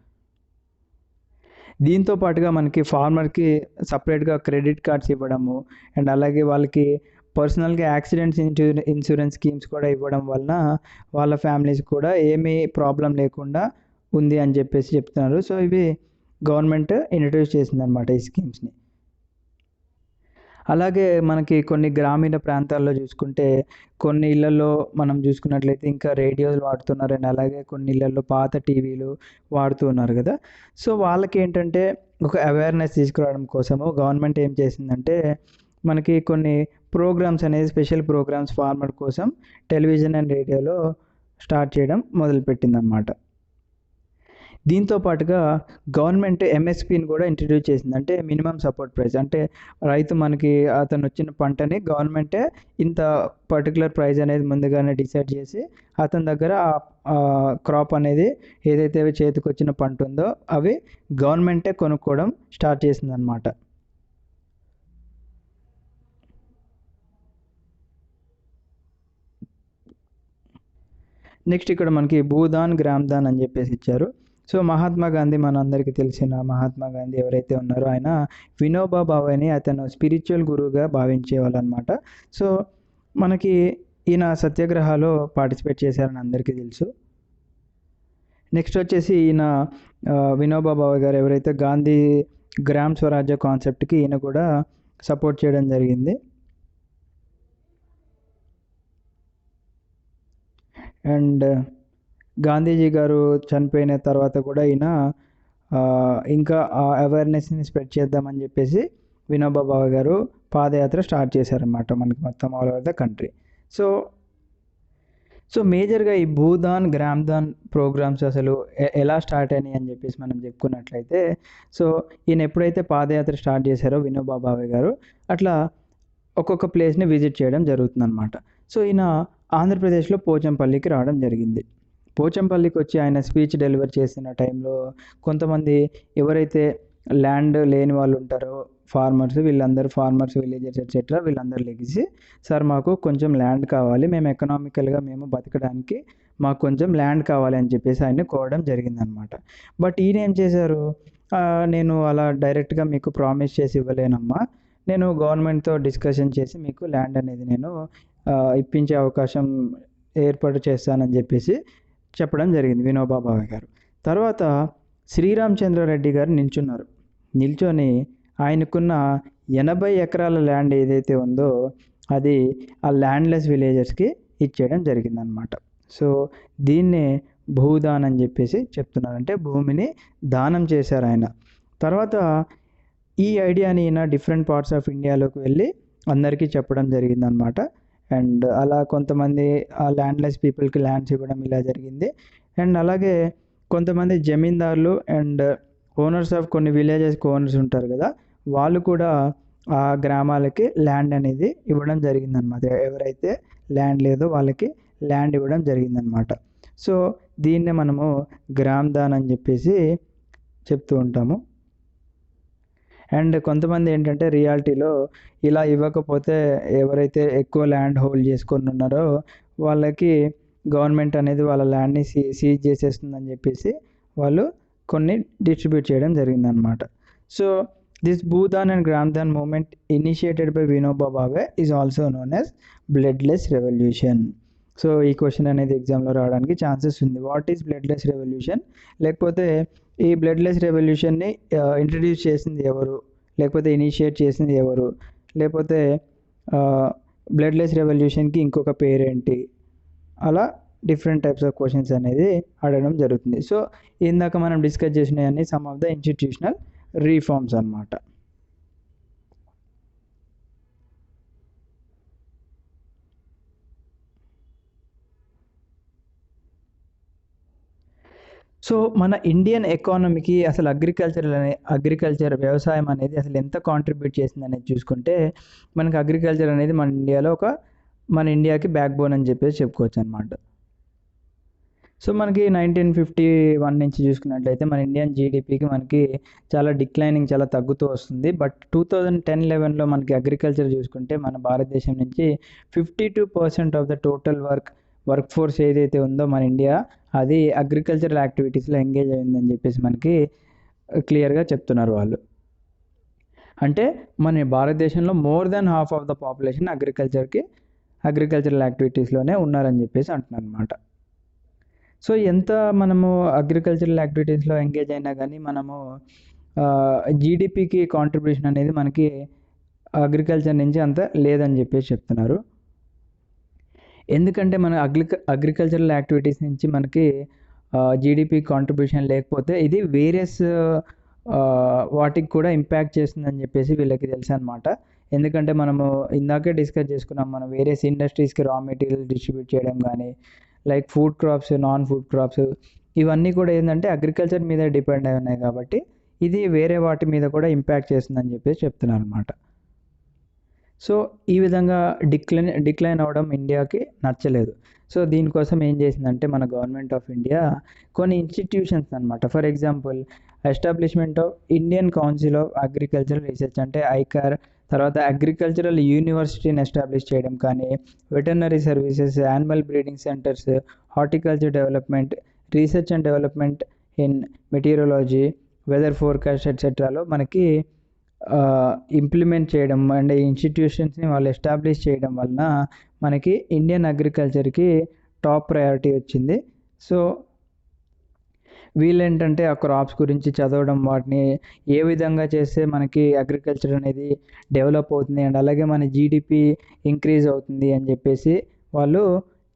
[SPEAKER 1] దీంతో పాటుగా మనకి ఫార్మర్కి సపరేట్గా క్రెడిట్ కార్డ్స్ ఇవ్వడము, అండ్ అలాగే వాళ్ళకి పర్సనల్గా యాక్సిడెంట్స్ ఇన్సూరెన్స్ స్కీమ్స్ కూడా ఇవ్వడం వలన వాళ్ళ ఫ్యామిలీస్ కూడా ఏమీ ప్రాబ్లం లేకుండా ఉంది అని చెప్పేసి చెప్తున్నారు. సో ఇవి గవర్నమెంట్ ఇంట్రడ్యూస్ చేసిందనమాట ఈ స్కీమ్స్ని. అలాగే మనకి కొన్ని గ్రామీణ ప్రాంతాల్లో చూసుకుంటే కొన్ని ఇళ్లలో మనం చూసుకున్నట్లయితే ఇంకా రేడియోలు వాడుతున్నారు, అండ్ అలాగే కొన్ని ఇళ్లలో పాత టీవీలు వాడుతూ ఉన్నారు కదా. సో వాళ్ళకి ఏంటంటే ఒక అవేర్నెస్ తీసుకురావడం కోసము గవర్నమెంట్ ఏం చేసిందంటే మనకి కొన్ని ప్రోగ్రామ్స్ అనేది, స్పెషల్ ప్రోగ్రామ్స్ ఫార్మర్ కోసం టెలివిజన్ అండ్ రేడియోలో స్టార్ట్ చేయడం మొదలుపెట్టిందనమాట. దీంతో పాటుగా గవర్నమెంట్ ఎంఎస్పిని కూడా ఇంట్రడ్యూస్ చేసింది. అంటే మినిమం సపోర్ట్ ప్రైస్, అంటే రైతు మనకి అతను వచ్చిన పంటని గవర్నమెంటే ఇంత పర్టికులర్ ప్రైస్ అనేది ముందుగానే డిసైడ్ చేసి అతని దగ్గర క్రాప్ అనేది ఏదైతే చేతికి వచ్చిన పంట ఉందో అవి గవర్నమెంటే కొనుక్కోవడం స్టార్ట్ చేసిందనమాట. నెక్స్ట్ ఇక్కడ మనకి భూదాన్ గ్రామ్దాన్ అని చెప్పేసి ఇచ్చారు. సో మహాత్మా గాంధీ, మనందరికీ తెలిసిన మహాత్మా గాంధీ ఎవరైతే ఉన్నారో ఆయన వినోబా భావేని అతను స్పిరిచువల్ గురువుగా భావించేవాళ్ళు అనమాట. సో మనకి ఈయన సత్యాగ్రహాలో పార్టిసిపేట్ చేశారని అందరికీ తెలుసు. నెక్స్ట్ వచ్చేసి ఈయన వినోబా భావే గారు ఎవరైతే గాంధీ గ్రామ్ స్వరాజ్య కాన్సెప్ట్కి ఈయన కూడా సపోర్ట్ చేయడం జరిగింది. అండ్ గాంధీజీ గారు చనిపోయిన తర్వాత కూడా ఈయన ఇంకా ఆ అవేర్నెస్ని స్ప్రెడ్ చేద్దామని చెప్పేసి వినోబా భావే గారు పాదయాత్ర స్టార్ట్ చేశారనమాట మనకి మొత్తం all over the country. So మేజర్గా ఈ భూదాన్ గ్రామ్దాన్ ప్రోగ్రామ్స్ అసలు ఎలా స్టార్ట్ అయినాయి అని చెప్పేసి మనం చెప్పుకున్నట్లయితే, సో ఈయన ఎప్పుడైతే పాదయాత్ర స్టార్ట్ చేశారో వినోబా భావే గారు అట్లా ఒక్కొక్క ప్లేస్ని విజిట్ చేయడం జరుగుతుందన్నమాట. సో ఈయన ఆంధ్రప్రదేశ్లో పోచంపల్లికి రావడం జరిగింది. పోచంపల్లికి వచ్చి ఆయన స్పీచ్ డెలివర్ చేసిన టైంలో కొంతమంది ఎవరైతే ల్యాండ్ లేని వాళ్ళు ఉంటారో వీళ్ళందరూ ఫార్మర్స్, విలేజర్స్ ఎట్సెట్రా వీళ్ళందరూ లెగిసి, సార్ మాకు కొంచెం ల్యాండ్ కావాలి, మేము ఎకనామికల్గా మేము బతకడానికి మాకు కొంచెం ల్యాండ్ కావాలి అని చెప్పేసి ఆయన్ని కోరడం జరిగిందనమాట. బట్ ఈయన ఏం చేశారు, నేను అలా డైరెక్ట్గా మీకు ప్రామిస్ చేసి ఇవ్వలేనమ్మా, నేను గవర్నమెంట్తో డిస్కషన్ చేసి మీకు ల్యాండ్ అనేది నేను ఇప్పించే అవకాశం ఏర్పాటు చేస్తానని చెప్పేసి చెప్పడం జరిగింది వినోబా భావే గారు. తర్వాత శ్రీరామచంద్రారెడ్డి గారు నిల్చొని ఆయనకున్న 80 ఎకరాల ల్యాండ్ ఏదైతే ఉందో అది ఆ ల్యాండ్లెస్ విలేజర్స్కి ఇచ్చేయడం జరిగిందనమాట. సో దీన్నే భూదాన్ అని చెప్పేసి చెప్తున్నారు, అంటే భూమిని దానం చేశారు ఆయన. తర్వాత ఈ ఐడియాని ఈయన డిఫరెంట్ పార్ట్స్ ఆఫ్ ఇండియాలోకి వెళ్ళి అందరికీ చెప్పడం జరిగిందనమాట. అండ్ అలా కొంతమంది ఆ ల్యాండ్లెస్ పీపుల్కి ల్యాండ్స్ ఇవ్వడం ఇలా జరిగింది. అండ్ అలాగే కొంతమంది జమీందారులు అండ్ ఓనర్స్ ఆఫ్ కొన్ని విలేజెస్కి ఓనర్స్ ఉంటారు కదా, వాళ్ళు కూడా ఆ గ్రామాలకి ల్యాండ్ అనేది ఇవ్వడం జరిగిందనమాట. ఎవరైతే ల్యాండ్ లేదో వాళ్ళకి ల్యాండ్ ఇవ్వడం జరిగిందనమాట. సో దీన్నే మనము గ్రామ్ దాన్ అని చెప్పేసి చెప్తూ ఉంటాము. అండ్ కొంతమంది ఏంటంటే రియాలిటీలో ఇలా ఇవ్వకపోతే ఎవరైతే ఎక్కువ ల్యాండ్ హోల్డ్ చేసుకొని ఉన్నారో వాళ్ళకి గవర్నమెంట్ అనేది వాళ్ళ ల్యాండ్ని సీజ్ చేసేస్తుందని చెప్పేసి వాళ్ళు కొన్ని డిస్ట్రిబ్యూట్ చేయడం జరిగిందనమాట. So this Bhoodan and Gramdan movement initiated by Vinoba Bhave is also known as bloodless revolution. So ఈ క్వశ్చన్ అనేది ఎగ్జామ్లో రావడానికి ఛాన్సెస్ ఉంది. వాట్ ఈజ్ బ్లడ్లెస్ రెవల్యూషన్, లేకపోతే ఈ బ్లడ్లెస్ రెవల్యూషన్ని ఇంట్రడ్యూస్ చేసింది ఎవరు, లేకపోతే ఇనిషియేట్ చేసింది ఎవరు, లేకపోతే బ్లడ్లెస్ రెవల్యూషన్కి ఇంకొక పేరేంటి, అలా డిఫరెంట్ టైప్స్ ఆఫ్ క్వశ్చన్స్ అనేది అడగడం జరుగుతుంది. సో ఇందాక మనం డిస్కస్ చేసినవన్నీ some of the institutional reforms అన్నమాట. సో మన ఇండియన్ ఎకానమీకి అసలు అగ్రికల్చర్ వ్యవసాయం అనేది అసలు ఎంత కాంట్రిబ్యూట్ చేసింది అనేది చూసుకుంటే మనకి అగ్రికల్చర్ అనేది మన ఇండియాకి బ్యాక్ బోన్ అని చెప్పేసి చెప్పుకోవచ్చు అనమాట. సో మనకి 1951 నుంచి చూసుకున్నట్లయితే మన ఇండియన్ జీడిపికి మనకి చాలా తగ్గుతూ వస్తుంది. బట్ 2010-11లో మనకి అగ్రికల్చర్ చూసుకుంటే మన భారతదేశం నుంచి 52% of the total work force ఏదైతే ఉందో మన ఇండియా అది అగ్రికల్చరల్ యాక్టివిటీస్లో ఎంగేజ్ అయిందని చెప్పేసి మనకి క్లియర్గా చెప్తున్నారు వాళ్ళు. అంటే మన భారతదేశంలో more than half of the population agricultural యాక్టివిటీస్లోనే ఉన్నారని చెప్పేసి అంటున్నారు అనమాట. సో ఎంత మనము అగ్రికల్చరల్ యాక్టివిటీస్లో ఎంగేజ్ అయినా కానీ మనము జీడిపికి కాంట్రిబ్యూషన్ అనేది మనకి అగ్రికల్చర్ నుంచి అంత లేదని చెప్పేసి చెప్తున్నారు. ఎందుకంటే మన అగ్రికల్చరల్ యాక్టివిటీస్ నుంచి మనకి జీడిపి కాంట్రిబ్యూషన్ లేకపోతే ఇది వేరియస్ వాటికి కూడా ఇంపాక్ట్ చేస్తుందని చెప్పేసి వీళ్ళకి తెలుసు అనమాట. ఎందుకంటే మనము ఇందాకే డిస్కస్ చేసుకున్నాం, మనం వేరియస్ ఇండస్ట్రీస్కి రా మెటీరియల్ డిస్ట్రిబ్యూట్ చేయడం కానీ like food crops, non food crops, ఇవన్నీ కూడా ఏంటంటే అగ్రికల్చర్ మీద డిపెండ్ అయి ఉన్నాయి కాబట్టి ఇది వేరే వాటి మీద కూడా ఇంపాక్ట్ చేస్తుందని చెప్పేసి చెప్తున్నారు అనమాట. సో ఈ విధంగా డిక్లైన్ అవ్వడం ఇండియాకి నచ్చలేదు. సో దీనికోసం ఏం చేసిందంటే మన గవర్నమెంట్ ఆఫ్ ఇండియా కొన్ని ఇన్స్టిట్యూషన్స్ అనమాట, for example establishment of Indian council of agricultural research అంటే ఐకార్, తర్వాత అగ్రికల్చరల్ యూనివర్సిటీని ఎస్టాబ్లిష్ చేయడం కానీ, veterinary services, animal breeding centres, horticulture development, research and development in meteorology, weather forecast ఎట్సెట్రాలో మనకి ఇంప్లిమెంట్ చేయడం అండ్ ఇన్స్టిట్యూషన్స్ని వాళ్ళు ఎస్టాబ్లిష్ చేయడం వలన మనకి ఇండియన్ అగ్రికల్చర్కి టాప్ ప్రయారిటీ వచ్చింది. సో వీళ్ళేంటంటే ఆ క్రాప్స్ గురించి చదవడం, వాటిని ఏ విధంగా చేస్తే మనకి అగ్రికల్చర్ అనేది డెవలప్ అవుతుంది అండ్ అలాగే మన జీడిపి ఇంక్రీజ్ అవుతుంది అని చెప్పేసి వాళ్ళు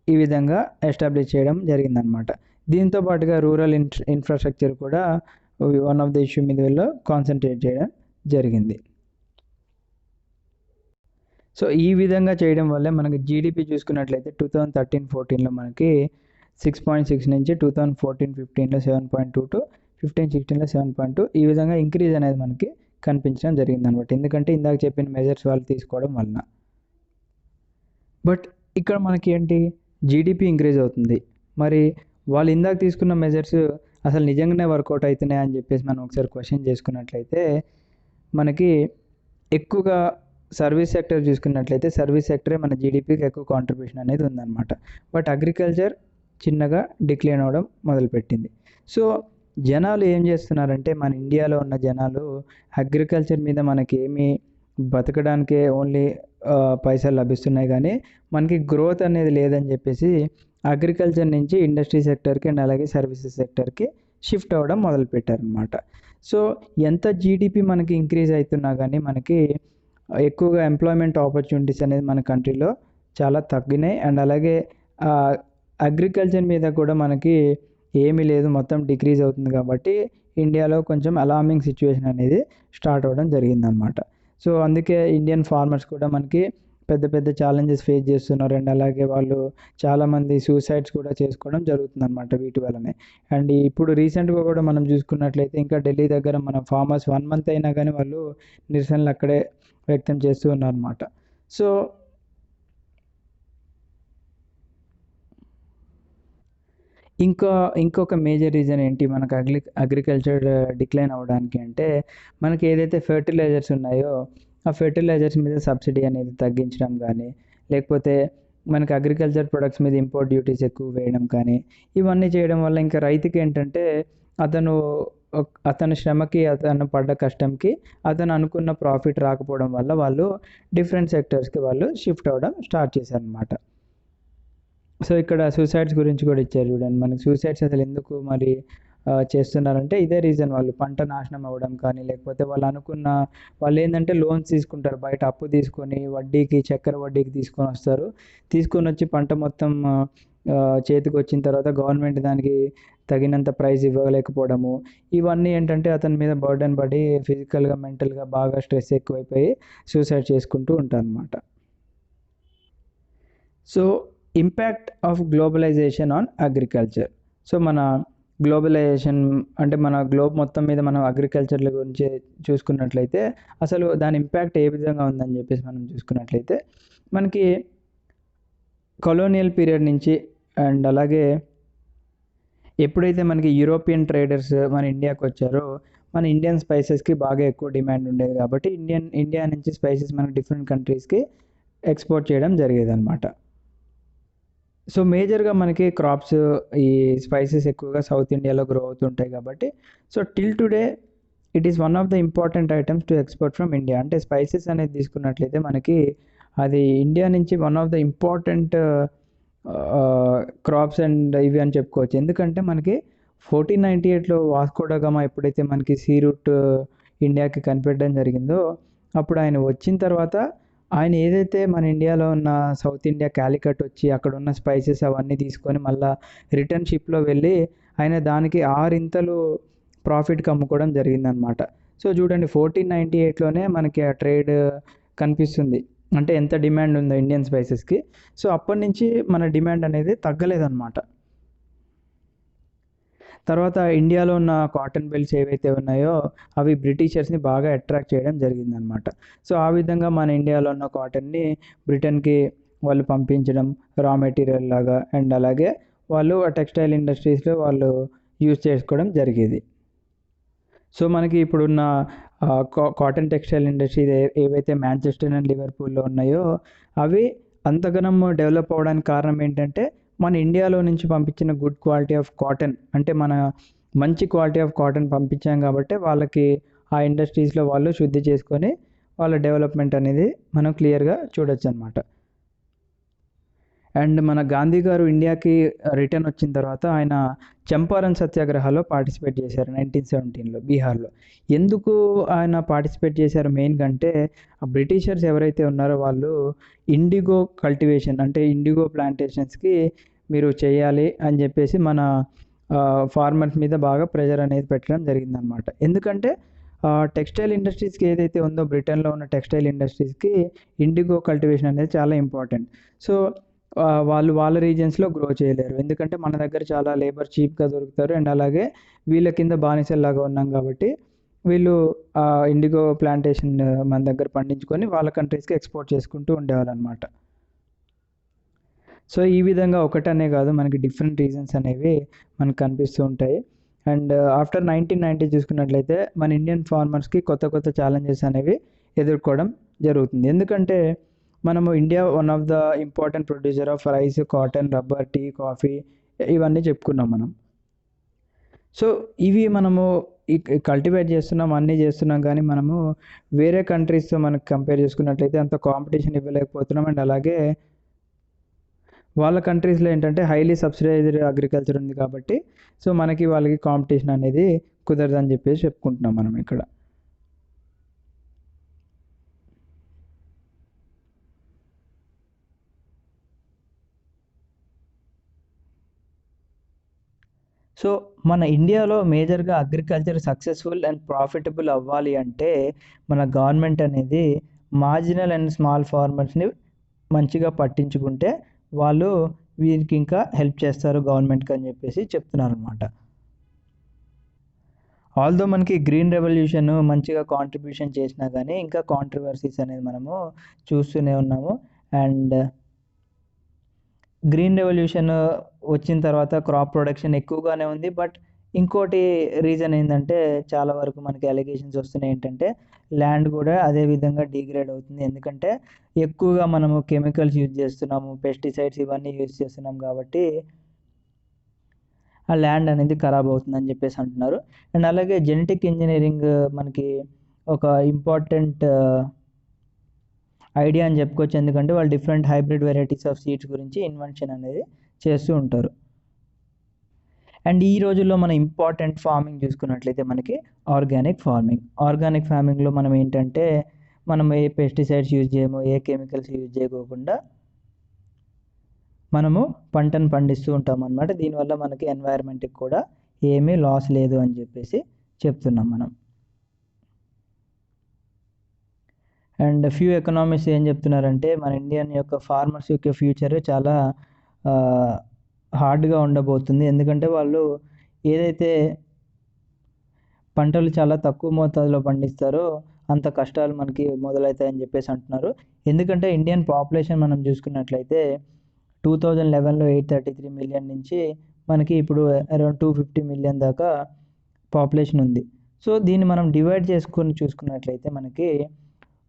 [SPEAKER 1] ఈ విధంగా ఎస్టాబ్లిష్ చేయడం జరిగిందనమాట. దీంతో పాటుగా రూరల్ ఇన్ఫ్రాస్ట్రక్చర్ కూడా వన్ ఆఫ్ ద ఇష్యూ మీద వీళ్ళు కాన్సన్ట్రేట్ చేయడం జరిగింది. సో ఈ విధంగా చేయడం వల్లే మనకి జీడిపి చూసుకున్నట్లయితే 2013-14లో మనకి 6.6 నుంచి 2014-15లో 7.2 టు 15-16లో 7.2 ఈ విధంగా ఇంక్రీజ్ అనేది మనకి కనిపించడం జరిగింది అనమాట. ఎందుకంటే ఇందాక చెప్పిన మెజర్స్ వాళ్ళు తీసుకోవడం వలన. బట్ ఇక్కడ మనకి ఏంటి, జీడిపి ఇంక్రీజ్ అవుతుంది, మరి వాళ్ళు ఇందాక తీసుకున్న మెజర్స్ అసలు నిజంగానే వర్కౌట్ అవుతున్నాయి అని చెప్పేసి మనం ఒకసారి క్వశ్చన్ చేసుకున్నట్లయితే మనకి ఎక్కువగా సర్వీస్ సెక్టర్ చూసుకున్నట్లయితే సర్వీస్ సెక్టరే మన జీడిపికి ఎక్కువ కాంట్రిబ్యూషన్ అనేది ఉందన్నమాట. బట్ అగ్రికల్చర్ చిన్నగా డిక్లైన్ అవ్వడం మొదలుపెట్టింది. సో జనాలు ఏం చేస్తున్నారంటే మన ఇండియాలో ఉన్న జనాలు అగ్రికల్చర్ మీద మనకి ఏమీ బతకడానికే ఓన్లీ పైసలు లభిస్తున్నాయి కానీ మనకి గ్రోత్ అనేది లేదని చెప్పేసి అగ్రికల్చర్ నుంచి ఇండస్ట్రీ సెక్టర్కి అండ్ అలాగే సర్వీసెస్ సెక్టర్కి షిఫ్ట్ అవ్వడం మొదలుపెట్టారనమాట. సో ఎంత జీడిపి మనకి ఇంక్రీజ్ అవుతున్నా కానీ మనకి ఎక్కువగా ఎంప్లాయ్మెంట్ ఆపర్చునిటీస్ అనేది మన కంట్రీలో చాలా తగ్గినాయి. అండ్ అలాగే అగ్రికల్చర్ మీద కూడా మనకి ఏమీ లేదు, మొత్తం డిక్రీజ్ అవుతుంది. కాబట్టి ఇండియాలో కొంచెం అలార్మింగ్ సిచ్యువేషన్ అనేది స్టార్ట్ అవ్వడం జరిగిందనమాట. సో అందుకే ఇండియన్ ఫార్మర్స్ కూడా మనకి పెద్ద పెద్ద ఛాలెంజెస్ ఫేస్ చేస్తున్నారు. అండ్ అలాగే వాళ్ళు చాలామంది సూసైడ్స్ కూడా చేసుకోవడం జరుగుతుందన్నమాట వీటి వల్లనే. అండ్ ఇప్పుడు రీసెంట్గా కూడా మనం చూసుకున్నట్లయితే ఇంకా ఢిల్లీ దగ్గర మన ఫార్మర్స్ 1 మంత్ అయినా కానీ వాళ్ళు నిరసనలు అక్కడే వ్యక్తం చేస్తూ ఉన్నారన్నమాట. సో ఇంకొక మేజర్ రీజన్ ఏంటి మనకు అగ్రికల్చర్ డిక్లైన్ అవ్వడానికి అంటే, మనకి ఏదైతే ఫెర్టిలైజర్స్ ఉన్నాయో ఆ ఫెర్టిలైజర్స్ మీద సబ్సిడీ అనేది తగ్గించడం కానీ, లేకపోతే మనకి అగ్రికల్చర్ ప్రొడక్ట్స్ మీద ఇంపోర్ట్ డ్యూటీస్ ఎక్కువ వేయడం కానీ, ఇవన్నీ చేయడం వల్ల ఇంకా రైతుకి ఏంటంటే అతను అతని శ్రమకి, అతను పడ్డ కష్టంకి అతను అనుకున్న ప్రాఫిట్ రాకపోవడం వల్ల వాళ్ళు డిఫరెంట్ సెక్టర్స్కి వాళ్ళు షిఫ్ట్ అవ్వడం స్టార్ట్ చేశారనమాట. సో ఇక్కడ సూసైడ్స్ గురించి కూడా ఇచ్చారు చూడండి. మనకి సూసైడ్స్ అసలు ఎందుకు మరి చేస్తున్నారంటే ఇదే రీజన్, వాళ్ళు పంట నాశనం అవ్వడం కానీ, లేకపోతే వాళ్ళు ఏంటంటే లోన్స్ తీసుకుంటారు బయట, అప్పు తీసుకొని వడ్డీకి, చక్కెర వడ్డీకి తీసుకొని వస్తారు. తీసుకొని వచ్చి పంట మొత్తం చేతికి వచ్చిన తర్వాత గవర్నమెంట్ దానికి తగినంత ప్రైస్ ఇవ్వలేకపోవడము, ఇవన్నీ ఏంటంటే అతని మీద బర్డెన్ పడి ఫిజికల్గా, మెంటల్గా బాగా స్ట్రెస్ ఎక్కువైపోయి సూసైడ్ చేసుకుంటూ ఉంటారు అన్నమాట. So impact of globalisation on agriculture. So మన గ్లోబలైజేషన్ అంటే మన గ్లోబ్ మొత్తం మీద మనం అగ్రికల్చర్ గురించి చూసుకున్నట్లయితే అసలు దాని ఇంపాక్ట్ ఏ విధంగా ఉందని చెప్పేసి మనం చూసుకున్నట్లయితే, మనకి కొలోనియల్ పీరియడ్ నుంచి అండ్ అలాగే ఎప్పుడైతే మనకి యూరోపియన్ ట్రేడర్స్ మన ఇండియాకి వచ్చారో, మన ఇండియన్ స్పైసెస్కి బాగా ఎక్కువ డిమాండ్ ఉండేది. కాబట్టి ఇండియా నుంచి స్పైసెస్ మనకి డిఫరెంట్ కంట్రీస్కి ఎక్స్పోర్ట్ చేయడం జరిగేది అనమాట. సో మేజర్గా మనకి క్రాప్స్, ఈ స్పైసెస్ ఎక్కువగా సౌత్ ఇండియాలో గ్రో అవుతుంటాయి కాబట్టి, so till today it is one of the important items to export from India. అంటే స్పైసెస్ అనేది తీసుకున్నట్లయితే మనకి అది ఇండియా నుంచి one of the important crops and ఇవి అని చెప్పుకోవచ్చు. ఎందుకంటే మనకి 1498లో వాస్కో డ గామా ఎప్పుడైతే మనకి సీ రూట్ ఇండియాకి కనిపెట్టడం జరిగిందో, అప్పుడు ఆయన వచ్చిన తర్వాత ఆయన ఏదైతే మన ఇండియాలో ఉన్న సౌత్ ఇండియా క్యాలికట్ వచ్చి అక్కడ ఉన్న స్పైసెస్ అవన్నీ తీసుకొని మళ్ళీ రిటర్న్ షిప్లో వెళ్ళి ఆయన దానికి 6 ఇంతలు ప్రాఫిట్కి అమ్ముకోవడం జరిగిందనమాట. సో చూడండి 1498లోనే మనకి ఆ ట్రేడ్ కనిపిస్తుంది, అంటే ఎంత డిమాండ్ ఉందో ఇండియన్ స్పైసెస్కి. సో అప్పటి నుంచి మన డిమాండ్ అనేది తగ్గలేదన్నమాట. తర్వాత ఇండియాలో ఉన్న కాటన్ బెల్ట్స్ ఏవైతే ఉన్నాయో అవి బ్రిటిషర్స్ని బాగా అట్రాక్ట్ చేయడం జరిగిందనమాట. సో ఆ విధంగా మన ఇండియాలో ఉన్న కాటన్ని బ్రిటన్కి వాళ్ళు పంపించడం రా మెటీరియల్ లాగా, అండ్ అలాగే వాళ్ళు ఆ టెక్స్టైల్ ఇండస్ట్రీస్లో వాళ్ళు యూజ్ చేసుకోవడం జరిగేది. సో మనకి ఇప్పుడున్న కాటన్ టెక్స్టైల్ ఇండస్ట్రీ ఏవైతే మాంచెస్టర్ అండ్ లివర్పూల్లో ఉన్నాయో అవి అంతగనం డెవలప్ అవ్వడానికి కారణం ఏంటంటే మన ఇండియాలో నుంచి పంపించిన గుడ్ క్వాలిటీ ఆఫ్ కాటన్, అంటే మన మంచి క్వాలిటీ ఆఫ్ కాటన్ పంపించాం కాబట్టి వాళ్ళకి ఆ ఇండస్ట్రీస్లో వాళ్ళు శుద్ధి చేసుకొని వాళ్ళ డెవలప్మెంట్ అనేది మనం క్లియర్గా చూడొచ్చు అనమాట. అండ్ మన గాంధీ గారు ఇండియాకి రిటర్న్ వచ్చిన తర్వాత ఆయన చంపారన్ సత్యాగ్రహలో పార్టిసిపేట్ చేశారు 1917లో బీహార్లో. ఎందుకు ఆయన పార్టిసిపేట్ చేశారు మెయిన్గా అంటే, ఆ బ్రిటిషర్స్ ఎవరైతే ఉన్నారో వాళ్ళు ఇండిగో కల్టివేషన్ అంటే ఇండిగో ప్లాంటేషన్స్కి మీరు చేయాలి అని చెప్పేసి మన ఫార్మర్స్ మీద బాగా ప్రెజర్ అనేది పెట్టడం జరిగిందనమాట. ఎందుకంటే టెక్స్టైల్ ఇండస్ట్రీస్కి ఏదైతే ఉందో బ్రిటన్లో ఉన్న టెక్స్టైల్ ఇండస్ట్రీస్కి ఇండిగో కల్టివేషన్ అనేది చాలా ఇంపార్టెంట్. సో వాళ్ళు వాళ్ళ రీజియన్స్లో గ్రో చేయలేరు, ఎందుకంటే మన దగ్గర చాలా లేబర్ చీప్గా దొరుకుతారు, అండ్ అలాగే వీళ్ళ కింద బానిసల్లాగా ఉన్నాం కాబట్టి వీళ్ళు ఇండిగో ప్లాంటేషన్ మన దగ్గర పండించుకొని వాళ్ళ కంట్రీస్కి ఎక్స్పోర్ట్ చేసుకుంటూ ఉండేవాళ్ళు అనమాట. సో ఈ విధంగా ఒకటనే కాదు, మనకి డిఫరెంట్ రీజన్స్ అనేవి మనకు కనిపిస్తూ ఉంటాయి. అండ్ ఆఫ్టర్ 1990 చూసుకున్నట్లయితే మన ఇండియన్ ఫార్మర్స్కి కొత్త కొత్త ఛాలెంజెస్ అనేవి ఎదుర్కోవడం జరుగుతుంది. ఎందుకంటే మనము India one of the important producer of rice, cotton, rubber, tea, coffee ఇవన్నీ చెప్పుకున్నాం మనం. సో ఇవి మనము కల్టివేట్ చేస్తున్నాం, అన్నీ చేస్తున్నాం, కానీ మనము వేరే కంట్రీస్తో మనకు కంపేర్ చేసుకున్నట్లయితే అంత కాంపిటీషన్ ఇవ్వలేకపోతున్నాం. అండ్ అలాగే వాళ్ళ కంట్రీస్లో ఏంటంటే హైలీ సబ్సిడైజ్డ్ అగ్రికల్చర్ ఉంది కాబట్టి సో మనకి వాళ్ళకి కాంపిటీషన్ అనేది కుదరదని చెప్పేసి చెప్పుకుంటున్నాం మనం ఇక్కడ. సో మన ఇండియాలో మేజర్గా అగ్రికల్చర్ సక్సెస్ఫుల్ అండ్ ప్రాఫిటబుల్ అవ్వాలి అంటే మన గవర్నమెంట్ అనేది మార్జినల్ అండ్ స్మాల్ ఫార్మర్స్ని మంచిగా పట్టించుకుంటే వాళ్ళు వీరికి ఇంకా హెల్ప్ చేస్తారు గవర్నమెంట్కి అని చెప్పేసి చెప్తున్నారు అనమాట. ఆల్దో మనకి గ్రీన్ రెవల్యూషన్ మంచిగా కాంట్రిబ్యూషన్ చేసినా కానీ ఇంకా కాంట్రవర్సీస్ అనేది మనము చూస్తూనే ఉన్నాము. అండ్ గ్రీన్ రెవల్యూషన్ వచ్చిన తర్వాత క్రాప్ ప్రొడక్షన్ ఎక్కువగానే ఉంది. బట్ ఇంకోటి రీజన్ ఏంటంటే చాలా వరకు మనకి అలిగేషన్స్ వస్తున్నాయి ఏంటంటే ల్యాండ్ కూడా అదే విధంగా డిగ్రేడ్ అవుతుంది. ఎందుకంటే ఎక్కువగా మనము కెమికల్స్ యూజ్ చేస్తున్నాము, పెస్టిసైడ్స్ ఇవన్నీ యూజ్ చేస్తున్నాం కాబట్టి ఆ ల్యాండ్ అనేది ఖరాబ్ అవుతుందని చెప్పేసి అంటున్నారు. అండ్ అలాగే జెనెటిక్ ఇంజనీరింగ్ మనకి ఒక ఇంపార్టెంట్ ఐడియా అని చెప్పుకోవచ్చు. ఎందుకంటే వాళ్ళు different hybrid varieties of seeds గురించి ఇన్వెన్షన్ అనేది చేస్తూ ఉంటారు. అండ్ ఈ రోజుల్లో మనం ఇంపార్టెంట్ ఫార్మింగ్ చూసుకున్నట్లయితే మనకి ఆర్గానిక్ ఫార్మింగ్లో మనం ఏంటంటే మనం ఏ పెస్టిసైడ్స్ యూజ్ చేయము, ఏ కెమికల్స్ యూజ్ చేయకోకుండా మనము పంటను పండిస్తూ ఉంటాం అన్నమాట. దీనివల్ల మనకి ఎన్వైరన్మెంట్కి కూడా ఏమీ లాస్ లేదు అని చెప్పేసి చెప్తున్నాం మనం. అండ్ ఫ్యూ ఎకనామిక్స్ ఏం చెప్తున్నారంటే మన ఇండియన్ యొక్క ఫార్మర్స్ యొక్క ఫ్యూచర్ చాలా హార్డ్గా ఉండబోతుంది. ఎందుకంటే వాళ్ళు ఏదైతే పంటలు చాలా తక్కువ మోతాదులో పండిస్తారో అంత కష్టాలు మనకి మొదలవుతాయని చెప్పేసి అంటున్నారు. ఎందుకంటే ఇండియన్ పాపులేషన్ మనం చూసుకున్నట్లయితే 2011లో 833 మిలియన్ నుంచి మనకి ఇప్పుడు అరౌండ్ 250 మిలియన్ దాకా పాపులేషన్ ఉంది. సో దీన్ని మనం డివైడ్ చేసుకొని చూసుకున్నట్లయితే మనకి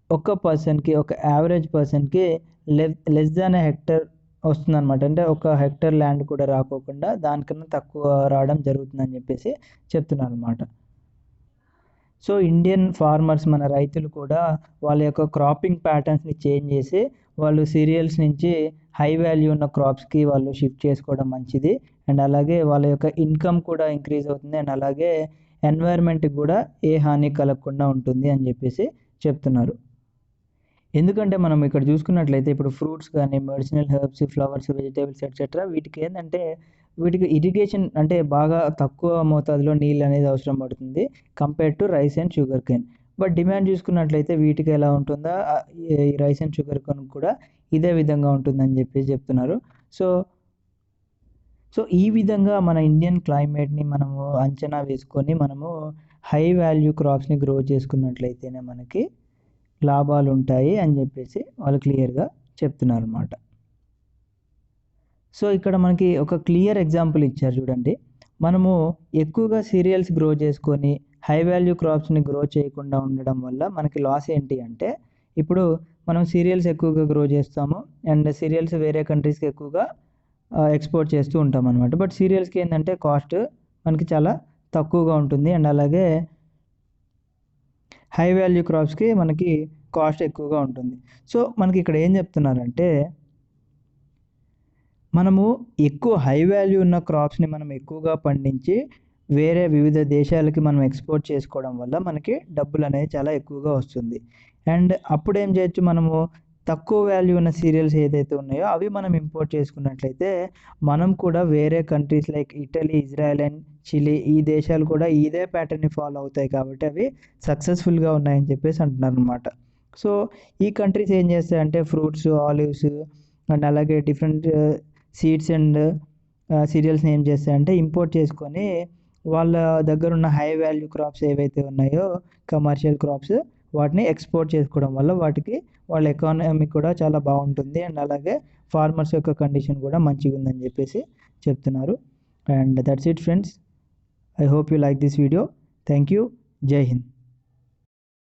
[SPEAKER 1] ఒక పర్సన్కి, ఒక యావరేజ్ పర్సన్కి లెస్ దాన్ హెక్టర్ వస్తుందన్నమాట. అంటే ఒక హెక్టర్ ల్యాండ్ కూడా రాకోకుండా దానికన్నా తక్కువ రావడం జరుగుతుందని చెప్పేసి చెప్తున్నారు అనమాట. సో ఇండియన్ ఫార్మర్స్, మన రైతులు కూడా వాళ్ళ యొక్క క్రాపింగ్ ప్యాటర్న్స్ని చేంజ్ చేసి వాళ్ళు సీరియల్స్ నుంచి హై వాల్యూ ఉన్న క్రాప్స్కి వాళ్ళు షిఫ్ట్ చేసుకోవడం మంచిది. అండ్ అలాగే వాళ్ళ యొక్క ఇన్కమ్ కూడా ఇంక్రీజ్ అవుతుంది. అండ్ అలాగే ఎన్వైర్న్మెంట్కి కూడా ఏ హాని కలగకుండా ఉంటుంది అని చెప్పేసి చెప్తున్నారు. ఎందుకంటే మనం ఇక్కడ చూసుకున్నట్లయితే ఇప్పుడు ఫ్రూట్స్ కానీ, medicinal herbs, flowers, vegetables etcetera వీటికి ఏంటంటే వీటికి ఇరిగేషన్ అంటే బాగా తక్కువ మోతాదులో నీళ్ళు అనేది అవసరం పడుతుంది compare to rice and sugar cane. But demand చూసుకున్నట్లయితే వీటికి ఎలా ఉంటుందో ఈ రైస్ అండ్ షుగర్ కేన్ కూడా ఇదే విధంగా ఉంటుందని చెప్పేసి చెప్తున్నారు. సో ఈ విధంగా మన ఇండియన్ క్లైమేట్ని మనము అంచనా వేసుకొని మనము హై వాల్యూ క్రాప్స్ని గ్రో చేసుకున్నట్లయితేనే మనకి లాభాలు ఉంటాయి అని చెప్పేసి వాళ్ళు క్లియర్గా చెప్తున్నారు అన్నమాట. సో ఇక్కడ మనకి ఒక క్లియర్ ఎగ్జాంపుల్ ఇచ్చారు చూడండి. మనము ఎక్కువగా సీరియల్స్ గ్రో చేసుకొని హై వాల్యూ క్రాప్స్ని గ్రో చేయకుండా ఉండడం వల్ల మనకి లాస్ ఏంటి అంటే ఇప్పుడు మనం సీరియల్స్ ఎక్కువగా గ్రో చేస్తాము అండ్ సీరియల్స్ వేరే కంట్రీస్కి ఎక్కువగా ఎక్స్పోర్ట్ చేస్తూ ఉంటాం అనమాట. బట్ సీరియల్స్కి ఏంటంటే కాస్ట్ మనకి చాలా తక్కువగా ఉంటుంది. అండ్ అలాగే హై వాల్యూ క్రాప్స్కి మనకి కాస్ట్ ఎక్కువగా ఉంటుంది. సో మనకి ఇక్కడ ఏం చెప్తున్నారంటే మనము ఎక్కువ హై వాల్యూ ఉన్న క్రాప్స్ని మనం ఎక్కువగా పండించి వేరే వివిధ దేశాలకి మనం ఎక్స్పోర్ట్ చేసుకోవడం వల్ల మనకి డబ్బులు అనేది చాలా ఎక్కువగా వస్తుంది. అండ్ అప్పుడు ఏం చేయొచ్చు, మనము తక్కువ వాల్యూ ఉన్న సీరియల్స్ ఏదైతే ఉన్నాయో అవి మనం ఇంపోర్ట్ చేసుకున్నట్లయితే మనం కూడా వేరే countries like Italy, Israel and Chile ఈ దేశాలు కూడా ఇదే ప్యాటర్న్ని ఫాలో అవుతాయి కాబట్టి అవి సక్సెస్ఫుల్గా ఉన్నాయని చెప్పేసి అంటున్నారు అనమాట. సో ఈ కంట్రీస్ ఏం చేస్తాయంటే ఫ్రూట్స్, ఆలివ్స్ అండ్ అలాగే డిఫరెంట్ సీడ్స్ అండ్ సీరియల్స్ని ఏం చేస్తాయంటే ఇంపోర్ట్ చేసుకొని వాళ్ళ దగ్గర ఉన్న హై వాల్యూ క్రాప్స్ ఏవైతే ఉన్నాయో కమర్షియల్ క్రాప్స్ వాటిని ఎక్స్పోర్ట్ చేసుకోవడం వల్ల వాటికి వాళ్ళ ఎకానమీ కూడా చాలా బాగుంటుంది. అండ్ అలాగే ఫార్మర్స్ యొక్క కండిషన్ కూడా మంచిగా ఉందని చెప్పేసి చెప్తున్నారు. And that's it friends. I hope you like this video. Thank you. జై హింద్.